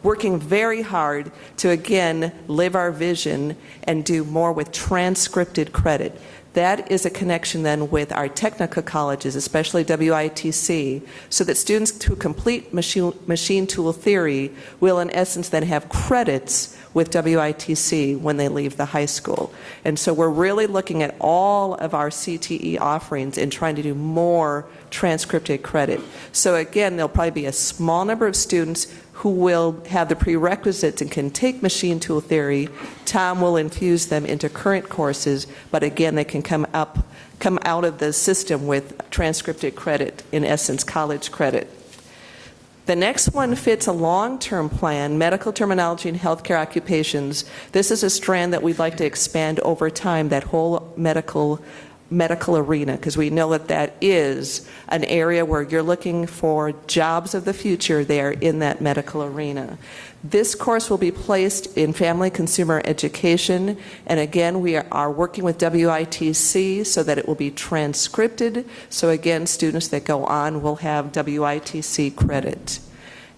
working very hard to, again, live our vision and do more with transcripted credit. That is a connection then with our technical colleges, especially WITC, so that students who complete machine tool theory will in essence then have credits with WITC when they leave the high school. And so we're really looking at all of our CTE offerings and trying to do more transcripted credit. So again, there'll probably be a small number of students who will have the prerequisites and can take machine tool theory. Tom will infuse them into current courses, but again, they can come out of the system with transcripted credit, in essence, college credit. The next one fits a long-term plan, medical terminology and healthcare occupations. This is a strand that we'd like to expand over time, that whole medical arena, because we know that that is an area where you're looking for jobs of the future there in that medical arena. This course will be placed in family consumer education, and again, we are working with WITC so that it will be transcripted. So again, students that go on will have WITC credit.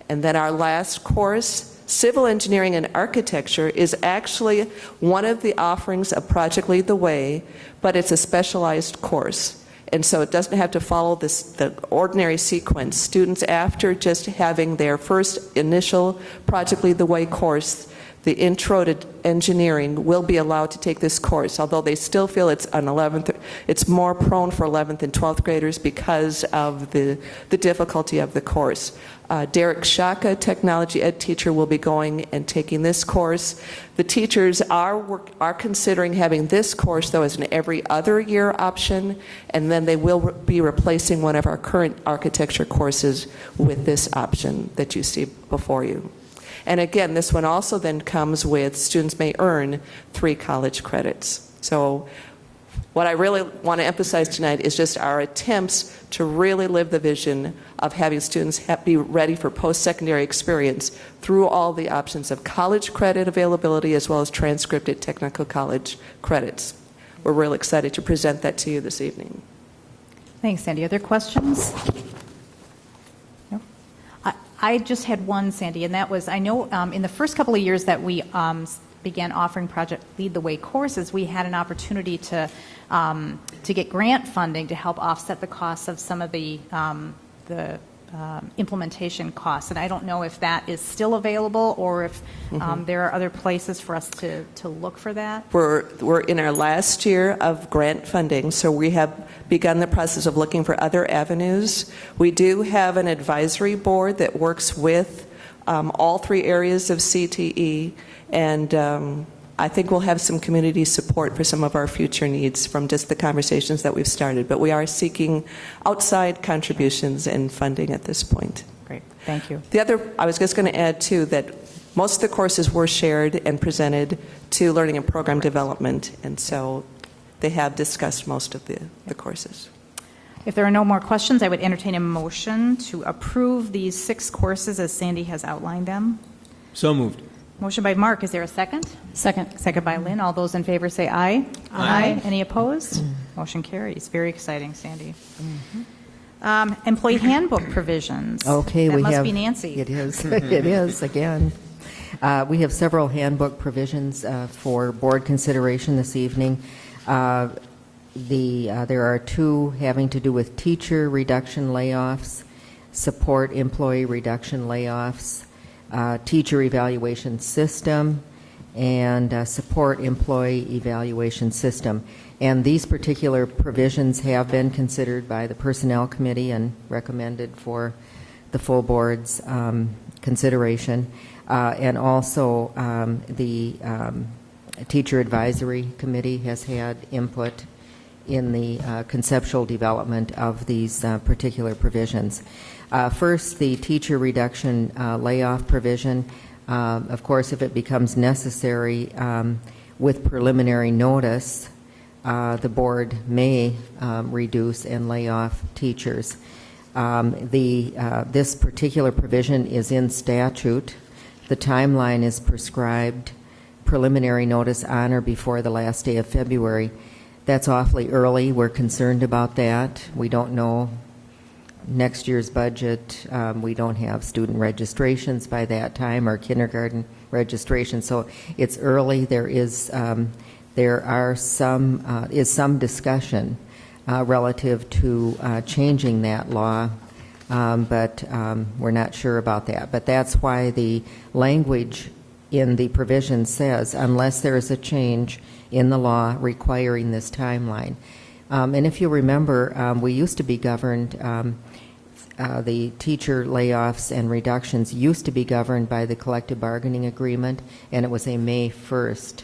And then our last course, Civil Engineering and Architecture, is actually one of the offerings of Project Lead the Way, but it's a specialized course. And so it doesn't have to follow the ordinary sequence. Students, after just having their first initial Project Lead the Way course, the Intro to Engineering, will be allowed to take this course, although they still feel it's more prone for 11th and 12th graders because of the difficulty of the course. Derek Shaka, technology ed teacher, will be going and taking this course. The teachers are considering having this course, though, as an every other year option, and then they will be replacing one of our current architecture courses with this option that you see before you. And again, this one also then comes with students may earn 3 college credits. So what I really want to emphasize tonight is just our attempts to really live the vision of having students be ready for post-secondary experience through all the options of college credit availability as well as transcripted technical college credits. We're really excited to present that to you this evening. Thanks, Sandy. Other questions? No? I just had one, Sandy, and that was, I know in the first couple of years that we began offering Project Lead the Way courses, we had an opportunity to get grant funding to help offset the costs of some of the implementation costs. And I don't know if that is still available or if there are other places for us to look for that. We're in our last year of grant funding, so we have begun the process of looking for other avenues. We do have an advisory board that works with all 3 areas of CTE, and I think we'll have some community support for some of our future needs from just the conversations that we've started. But we are seeking outside contributions and funding at this point. Great, thank you. I was just going to add, too, that most of the courses were shared and presented to Learning and Program Development, and so they have discussed most of the courses. If there are no more questions, I would entertain a motion to approve these 6 courses as Sandy has outlined them. So moved. Motion by Mark. Is there a second? Second. Second by Lynn. All those in favor say aye. Aye. Any opposed? Motion carries. Very exciting, Sandy. Employee handbook provisions. Okay, that we must have. be Nancy. It is. It is again. We have several handbook provisions for board consideration this evening. There are 2 having to do with teacher reduction layoffs, support employee reduction layoffs, teacher evaluation system, and support employee evaluation system. And these particular provisions have been considered by the Personnel Committee and recommended for the full board's consideration. And also the Teacher Advisory Committee has had input in the conceptual development of these particular provisions. First, the teacher reduction layoff provision. Of course, if it becomes necessary with preliminary notice, the board may reduce and lay off teachers. This particular provision is in statute. The timeline is prescribed, preliminary notice on or before the last day of February. That's awfully early. We're concerned about that. We don't know next year's budget. We don't have student registrations by that time or kindergarten registration. So it's early. There is some discussion relative to changing that law, but we're not sure about that. But that's why the language in the provision says, unless there is a change in the law requiring this timeline. And if you remember, we used to be governed, the teacher layoffs and reductions used to be governed by the collective bargaining agreement, and it was a May 1st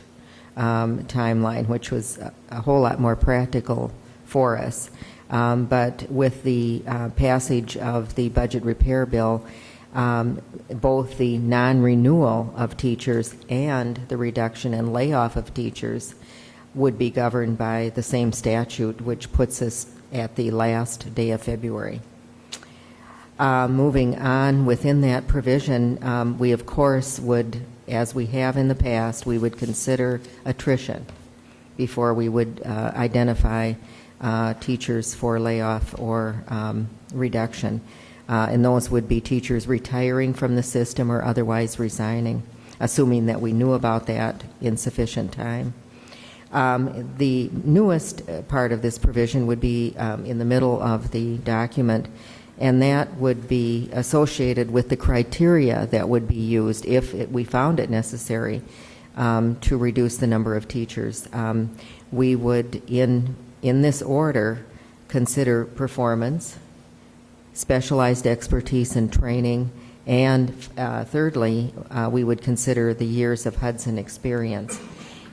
timeline, which was a whole lot more practical for us. But with the passage of the budget repair bill, both the non-renewal of teachers and the reduction and layoff of teachers would be governed by the same statute, which puts us at the last day of February. Moving on, within that provision, we of course would, as we have in the past, we would consider attrition before we would identify teachers for layoff or reduction. And those would be teachers retiring from the system or otherwise resigning, assuming that we knew about that in sufficient time. The newest part of this provision would be in the middle of the document, and that would be associated with the criteria that would be used if we found it necessary to reduce the number of teachers. We would, in this order, consider performance, specialized expertise and training, and thirdly, we would consider the years of Hudson experience.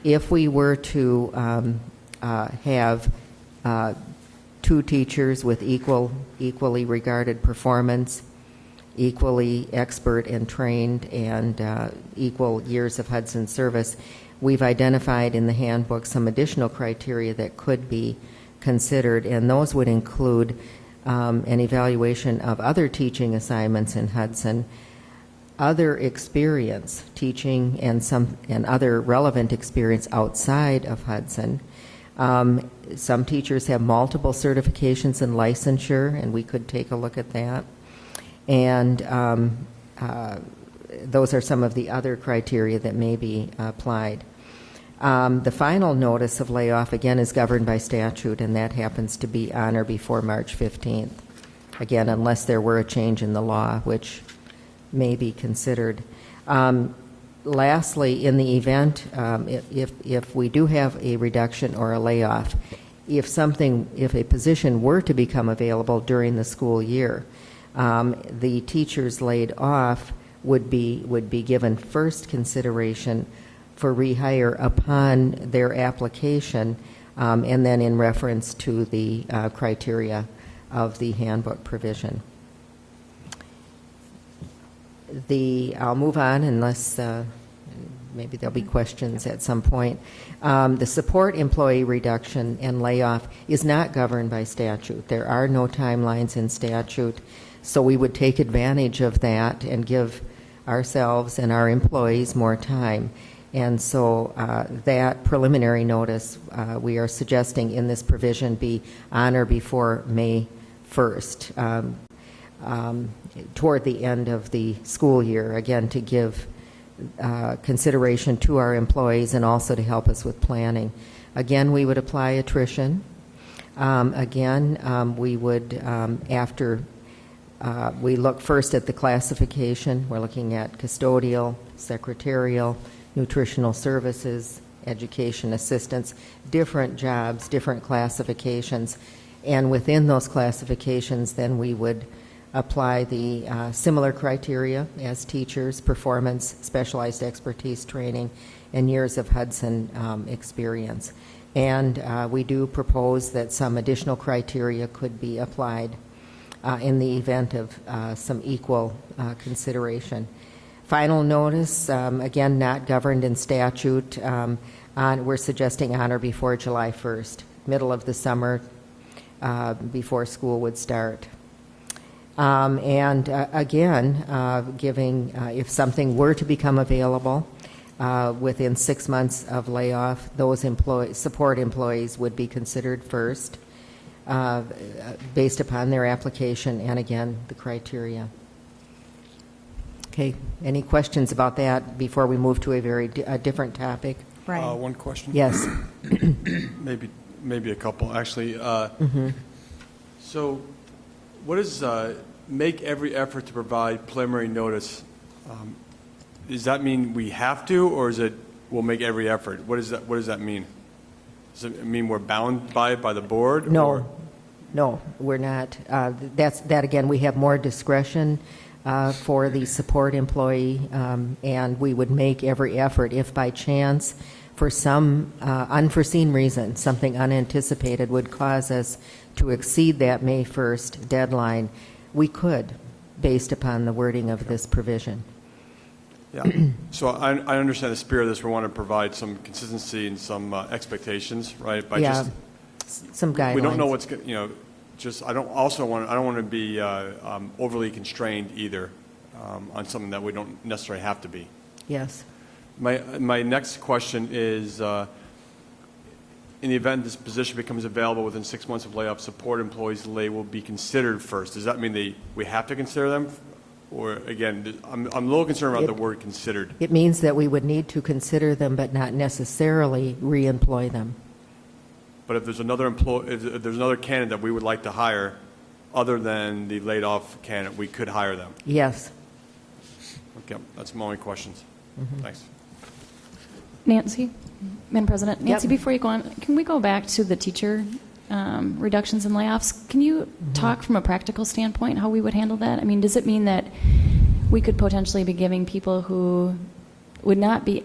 If we were to have two teachers with equally regarded performance, equally expert and trained, and equal years of Hudson service, we've identified in the handbook some additional criteria that could be considered, and those would include an evaluation of other teaching assignments in Hudson, other experience teaching, and other relevant experience outside of Hudson. Some teachers have multiple certifications and licensure, and we could take a look at that. And those are some of the other criteria that may be applied. The final notice of layoff, again, is governed by statute, and that happens to be on or before March 15th. Again, unless there were a change in the law, which may be considered. Lastly, in the event, if we do have a reduction or a layoff, if a position were to become available during the school year, the teachers laid off would be given first consideration for rehire upon their application, and then in reference to the criteria of the handbook provision. I'll move on unless maybe there'll be questions at some point. The support employee reduction and layoff is not governed by statute. There are no timelines in statute, so we would take advantage of that and give ourselves and our employees more time. And so that preliminary notice we are suggesting in this provision be on or before May 1st, toward the end of the school year, again, to give consideration to our employees and also to help us with planning. Again, we would apply attrition. We would, after we look first at the classification, we're looking at custodial, secretarial, nutritional services, education assistance, different jobs, different classifications. And within those classifications, then we would apply the similar criteria as teachers, performance, specialized expertise training, and years of Hudson experience. And we do propose that some additional criteria could be applied in the event of some equal consideration. Final notice, again, not governed in statute. We're suggesting on or before July 1st, middle of the summer, before school would start. Giving, if something were to become available within 6 months of layoff, those support employees would be considered first based upon their application and, again, the criteria. Okay, any questions about that before we move to a different topic? Brian. One question. Yes. maybe a couple, actually. So what does make every effort to provide preliminary notice? Does that mean we have to, or is it we'll make every effort? What does that mean? Does it mean we're bound by it by the board? No, no, we're not. That again, we have more discretion for the support employee, and we would make every effort if by chance, for some unforeseen reason, something unanticipated would cause us to exceed that May 1st deadline, we could, based upon the wording of this provision. Yeah. So I understand the spirit of this. We want to provide some consistency and some expectations, right? By just some guidelines. We don't know what's I don't want to be overly constrained either on something that we don't necessarily have to be. Yes. My next question is, in the event this position becomes available within 6 months of layoff, support employees delay will be considered first. Does that mean we have to consider them Or again, I'm a little concerned about the word considered. It means that we would need to consider them, but not necessarily re-employ them. But if there's another if there's another candidate that we would like to hire, other than the laid off candidate, we could hire them. Yes. Okay, that's my only questions. Thanks. Nancy, Madam President, Nancy, Yep. before you go on, can we go back to the teacher reductions and layoffs? Can you talk from a practical standpoint how we would handle that? I mean, does it mean that we could potentially be giving people who would not be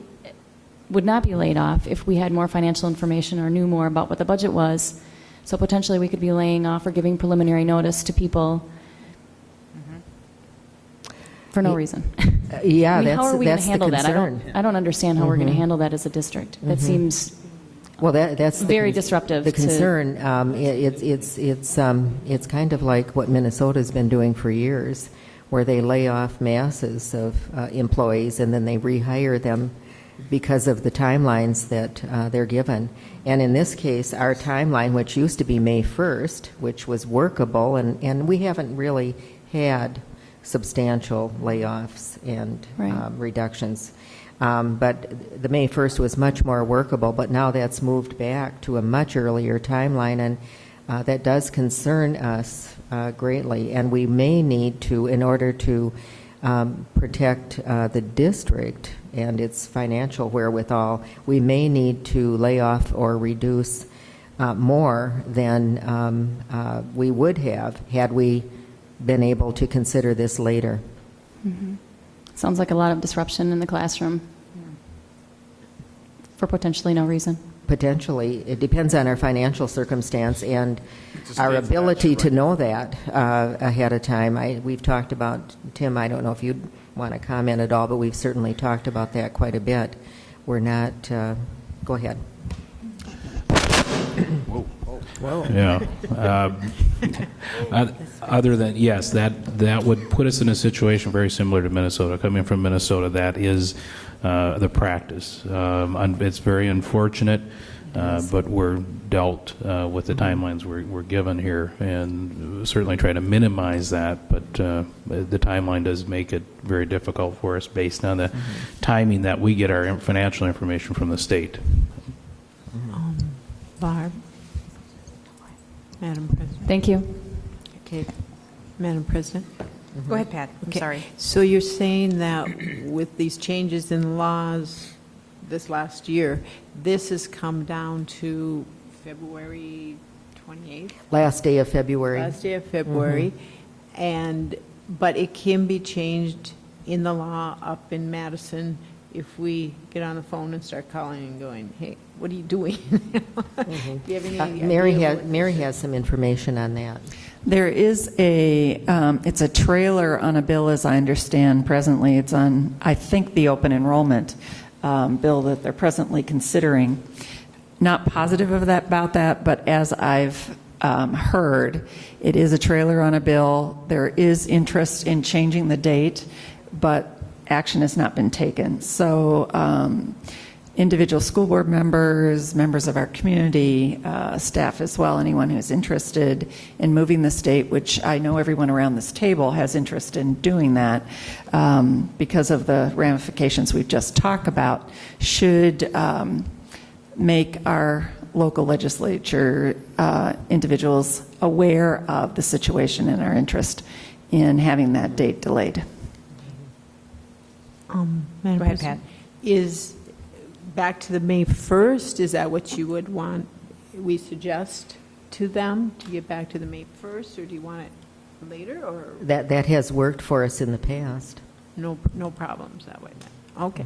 laid off if we had more financial information or knew more about what the budget was? So potentially we could be laying off or giving preliminary notice to people for no reason. Yeah, I mean, how are we going that's to handle the that? concern. I don't understand how we're going to handle that as a district. That seems Well, that's very disruptive. The to- concern, it's kind of like what Minnesota's been doing for years, where they lay off masses of employees and then they rehire them because of the timelines that they're given. And in this case, our timeline, which used to be May 1st, which was workable, and we haven't really had substantial layoffs and reductions. But the May 1st was much more workable, but now that's moved back to a much earlier timeline, and that does concern us greatly. And we may need to, in order to protect the district and its financial wherewithal, we may need to lay off or reduce more than we would have had we been able to consider this later. Sounds like a lot of disruption in the classroom for potentially no reason. Potentially. It depends on our financial circumstance and It's a our state ability statute, to right? know that ahead of time. We've talked about, Tim, I don't know if you'd want to comment at all, but we've certainly talked about that quite a bit. We're not, go ahead. Yeah. Other than, yes, that would put us in a situation very similar to Minnesota. Coming from Minnesota, that is the practice. It's very unfortunate, but we're dealt with the timelines we're given here, and certainly try to minimize that, but the timeline does make it very difficult for us based on the timing that we get our financial information from the state. Barb. Madam President. Thank you. Okay. Madam President. Go ahead, Pat. I'm Okay. sorry. So you're saying that with these changes in laws this last year, this has come down to February 28th? Last day of February. Last day of February. But it can be changed in the law up in Madison if we get on the phone and start calling and going, hey, what are you doing? Do you have any idea Mary has some information on that. There is it's a trailer on a bill, as I understand presently. It's on, I think, the open enrollment bill that they're presently considering. Not positive about that, but as I've heard, it is a trailer on a bill. There is interest in changing the date, but action has not been taken. So individual school board members, members of our community, staff as well, anyone who's interested in moving the state, which I know everyone around this table has interest in doing that because of the ramifications we've just talked about, should make our local legislature individuals aware of the situation and our interest in having that date delayed. Madam Go ahead, President, is back to the May 1st, is that what you would want, we suggest to them, to get back to the May 1st, or do you want it later, or That has worked for us in the past. no problems that way? Okay.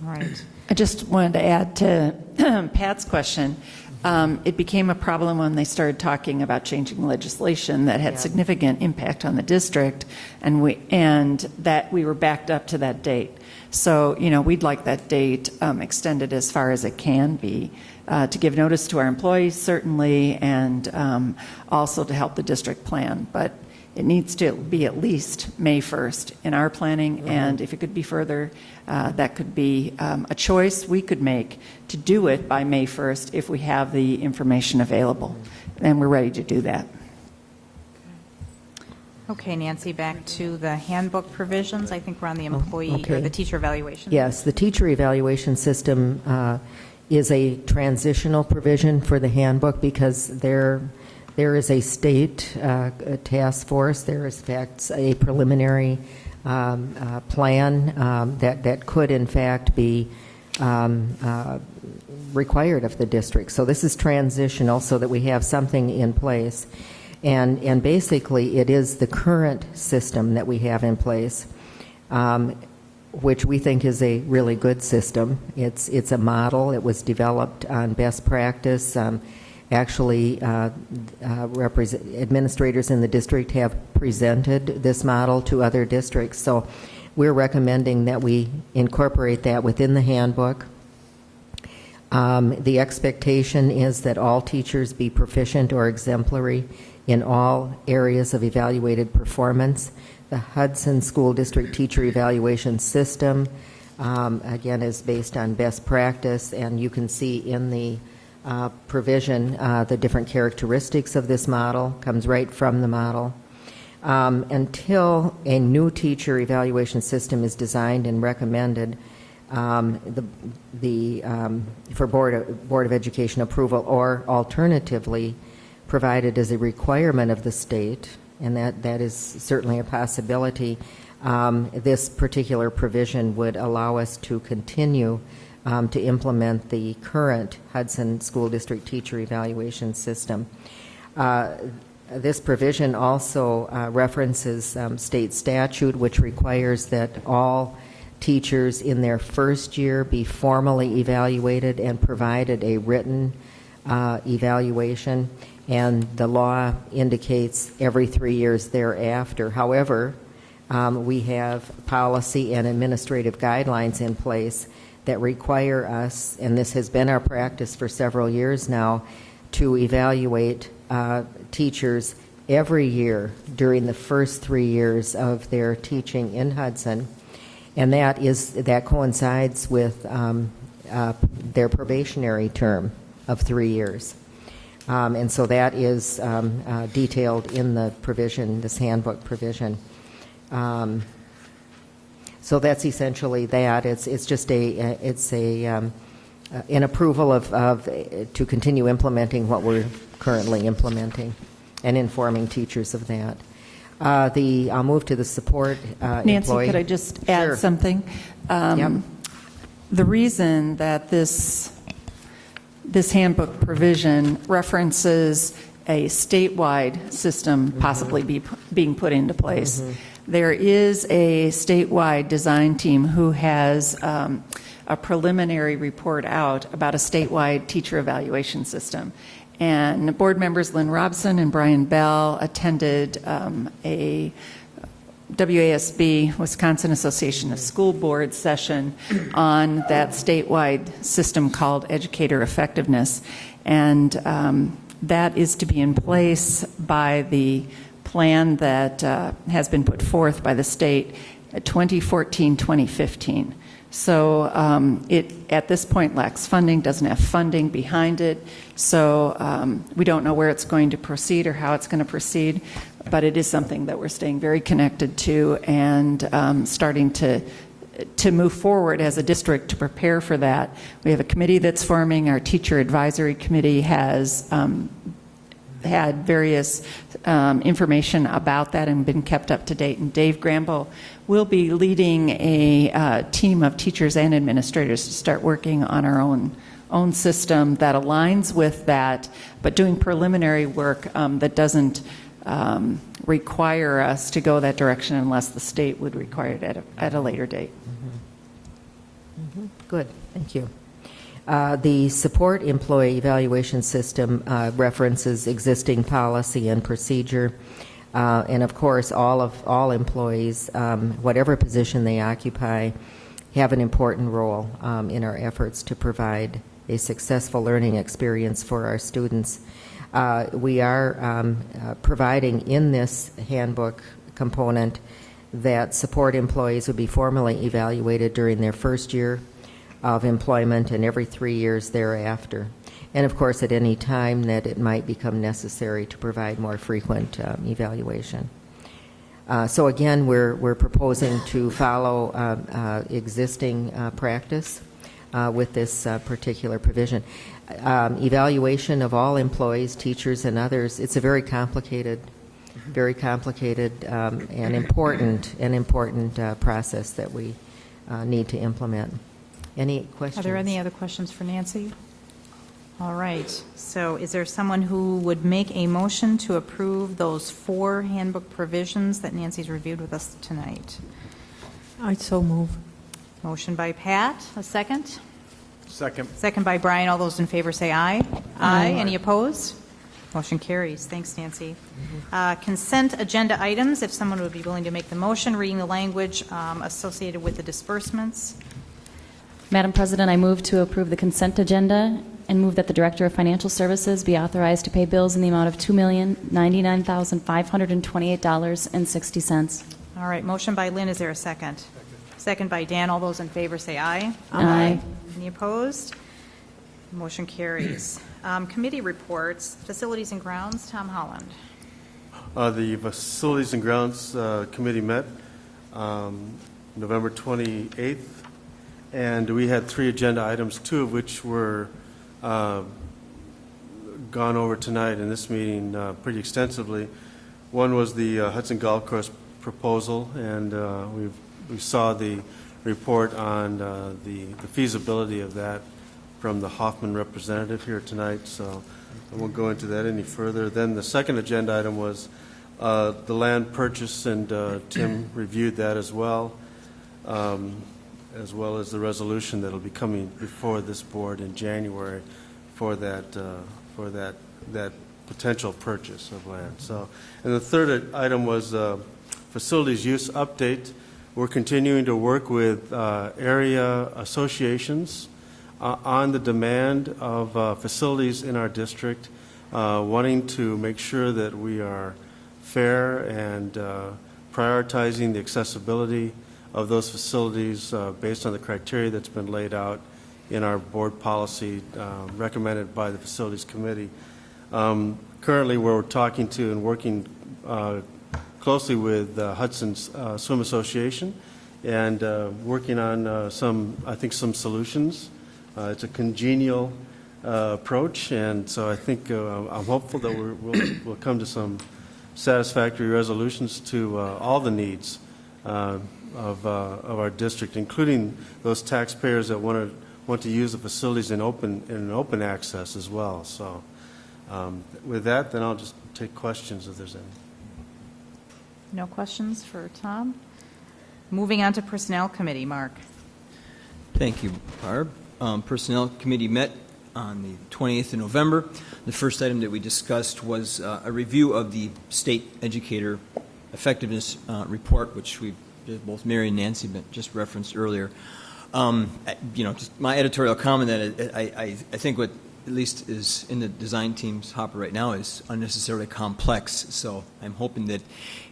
All right. I just wanted to add to Pat's question. It became a problem when they started talking about changing legislation that had significant impact on the district, and that we were backed up to that date. So, we'd like that date extended as far as it can be to give notice to our employees, certainly, and also to help the district plan. But it needs to be at least May 1st in our planning, and if it could be further, that could be a choice we could make to do it by May 1st if we have the information available, and we're ready to do that. Okay, Nancy, back to the handbook provisions. I think we're on the employee okay. or the teacher evaluation. Yes, the teacher evaluation system is a transitional provision for the handbook because there is a state task force. There is, in fact, a preliminary plan that could, in fact, be required of the district. So this is transitional so that we have something in place. And basically, it is the current system that we have in place, which we think is a really good system. It's a model. It was developed on best practice. Actually, administrators in the district have presented this model to other districts. So we're recommending that we incorporate that within the handbook. The expectation is that all teachers be proficient or exemplary in all areas of evaluated performance. The Hudson School District Teacher Evaluation System, again, is based on best practice, and you can see in the provision the different characteristics of this model, comes right from the model. Until a new teacher evaluation system is designed and recommended, for Board of Education approval, or alternatively provided as a requirement of the state, and that is certainly a possibility, this particular provision would allow us to continue to implement the current Hudson School District Teacher Evaluation System. This provision also references state statute, which requires that all teachers in their first year be formally evaluated and provided a written evaluation, and the law indicates every 3 years thereafter. However, we have policy and administrative guidelines in place that require us, and this has been our practice for several years now, to evaluate teachers every year during the first 3 years of their teaching in Hudson, and that coincides with their probationary term of 3 years. And so that is detailed in the provision, this handbook provision. So that's essentially that. It's just an approval of to continue implementing what we're currently implementing and informing teachers of that. I'll move to the support Nancy, employee. could I just add something? Yep. The reason that this handbook provision references a statewide system possibly being put into place. There is a statewide design team who has a preliminary report out about a statewide teacher evaluation system. And board members Lynn Robson and Brian Bell attended a WASB, Wisconsin Association of School Boards session on that statewide system called Educator Effectiveness. And that is to be in place by the plan that has been put forth by the state 2014-2015. So it at this point lacks funding, doesn't have funding behind it. So we don't know where it's going to proceed or how it's going to proceed, but it is something that we're staying very connected to and starting to move forward as a district to prepare for that. We have a committee that's forming. Our teacher advisory committee has had various information about that and been kept up to date. And Dave Grambo will be leading a team of teachers and administrators to start working on our own system that aligns with that, but doing preliminary work that doesn't require us to go that direction unless the state would require it at a later date. Good, thank you. The support employee evaluation system references existing policy and procedure, and of course all employees, whatever position they occupy, have an important role in our efforts to provide a successful learning experience for our students. We are providing in this handbook component that support employees would be formally evaluated during their first year of employment and every 3 years thereafter. And of course, at any time that it might become necessary to provide more frequent evaluation. So again, we're proposing to follow existing practice with this particular provision. Evaluation of all employees, teachers, and others. It's a very complicated and important process that we need to implement. Any questions? Are there any other questions for Nancy? All right. So is there someone who would make a motion to approve those 4 handbook provisions that Nancy's reviewed with us tonight? I'd so move. Motion by Pat, a second? Second. Second by Brian. All those in favor say aye. Aye. Any opposed? Motion carries. Thanks, Nancy. Consent agenda items, if someone would be willing to make the motion, reading the language associated with the disbursements. Madam President, I move to approve the consent agenda and move that the Director of Financial Services be authorized to pay bills in the amount of $2,099,528.60. All right. Motion by Lynn. Is there a second? Second by Dan. All those in favor say aye. Aye. Any opposed? Motion carries. Committee reports, Facilities and Grounds, Tom Holland. The Facilities and Grounds Committee met November 28th, and we had 3 agenda items, 2 of which were gone over tonight in this meeting pretty extensively. One was the Hudson Golf Course proposal, and we saw the report on the feasibility of that from the Hoffman representative here tonight, so I won't go into that any further. Then the second agenda item was the land purchase, and Tim reviewed that as well as the resolution that will be coming before this board in January for that potential purchase of land. So, and the third item was facilities use update. We're continuing to work with area associations on the demand of facilities in our district, wanting to make sure that we are fair and prioritizing the accessibility of those facilities based on the criteria that's been laid out in our board policy recommended by the Facilities Committee. Currently, we're talking to and working closely with Hudson's Swim Association and working on some solutions. It's a congenial approach, and so I think I'm hopeful that we'll come to some satisfactory resolutions to all the needs of our district, including those taxpayers that want to use the facilities in open access as well. So with that, then I'll just take questions if there's any. No questions for Tom? Moving on to Personnel Committee, Mark. Thank you, Barb. Personnel Committee met on the 28th of November. The first item that we discussed was a review of the state educator effectiveness report, which both Mary and Nancy just referenced earlier. Just my editorial comment that I think what at least is in the design team's hopper right now is unnecessarily complex. So I'm hoping that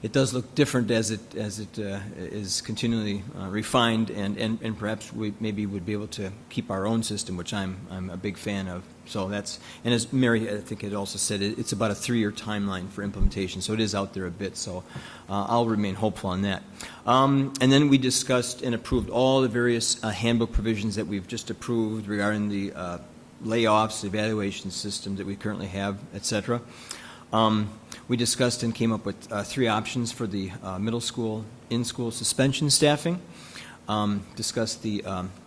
it does look different as it is continually refined, and perhaps we maybe would be able to keep our own system, which I'm a big fan of. So that's, and as Mary I think had also said, it's about a 3-year timeline for implementation, so it is out there a bit. So I'll remain hopeful on that. And then we discussed and approved all the various handbook provisions that we've just approved regarding the layoffs, evaluation systems that we currently have, et cetera. We discussed and came up with 3 options for the middle school in-school suspension staffing. Discussed the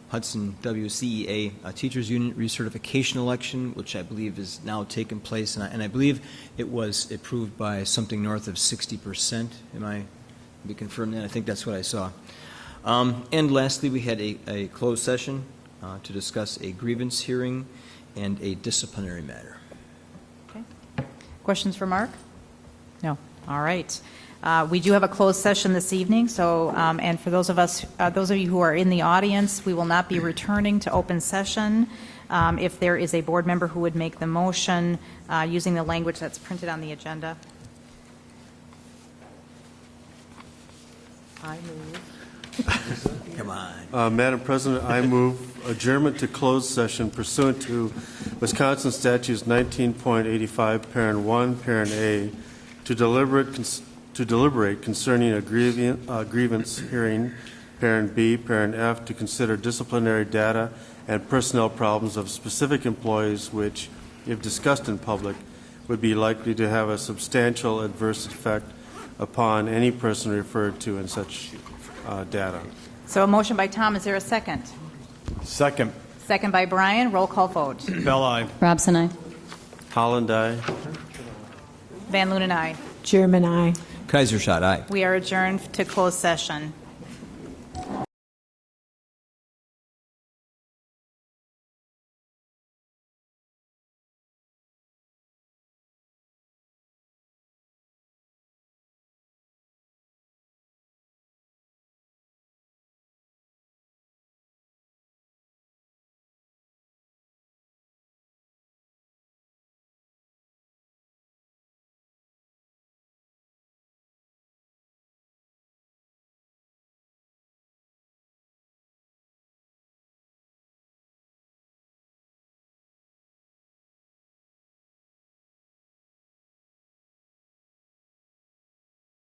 Hudson WCEA Teachers Union recertification election, which I believe is now taken place, and I believe it was approved by something north of 60%. Am I be confirmed that? I think that's what I saw. And lastly, we had a closed session to discuss a grievance hearing and a disciplinary matter. Okay. Questions for Mark? No. All right. We do have a closed session this evening, so and for those of you who are in the audience, we will not be returning to open session. If there is a board member who would make the motion using the language that's printed on the agenda. I move. Come on. Madam President, I move adjournment to closed session pursuant to Wisconsin Statutes 19.85, Parent 1, Parent A, to deliberate to deliberate concerning a grievance hearing, Parent B, Parent F, to consider disciplinary data and personnel problems of specific employees which, if discussed in public, would be likely to have a substantial adverse effect upon any person referred to in such data. So a motion by Tom, is there a second? Second. Second by Brian, roll call vote. Bell, aye. Robson, aye. Holland, aye. Van Loon and I. Chairman, aye. Kaiser shot aye. We are adjourned to closed session.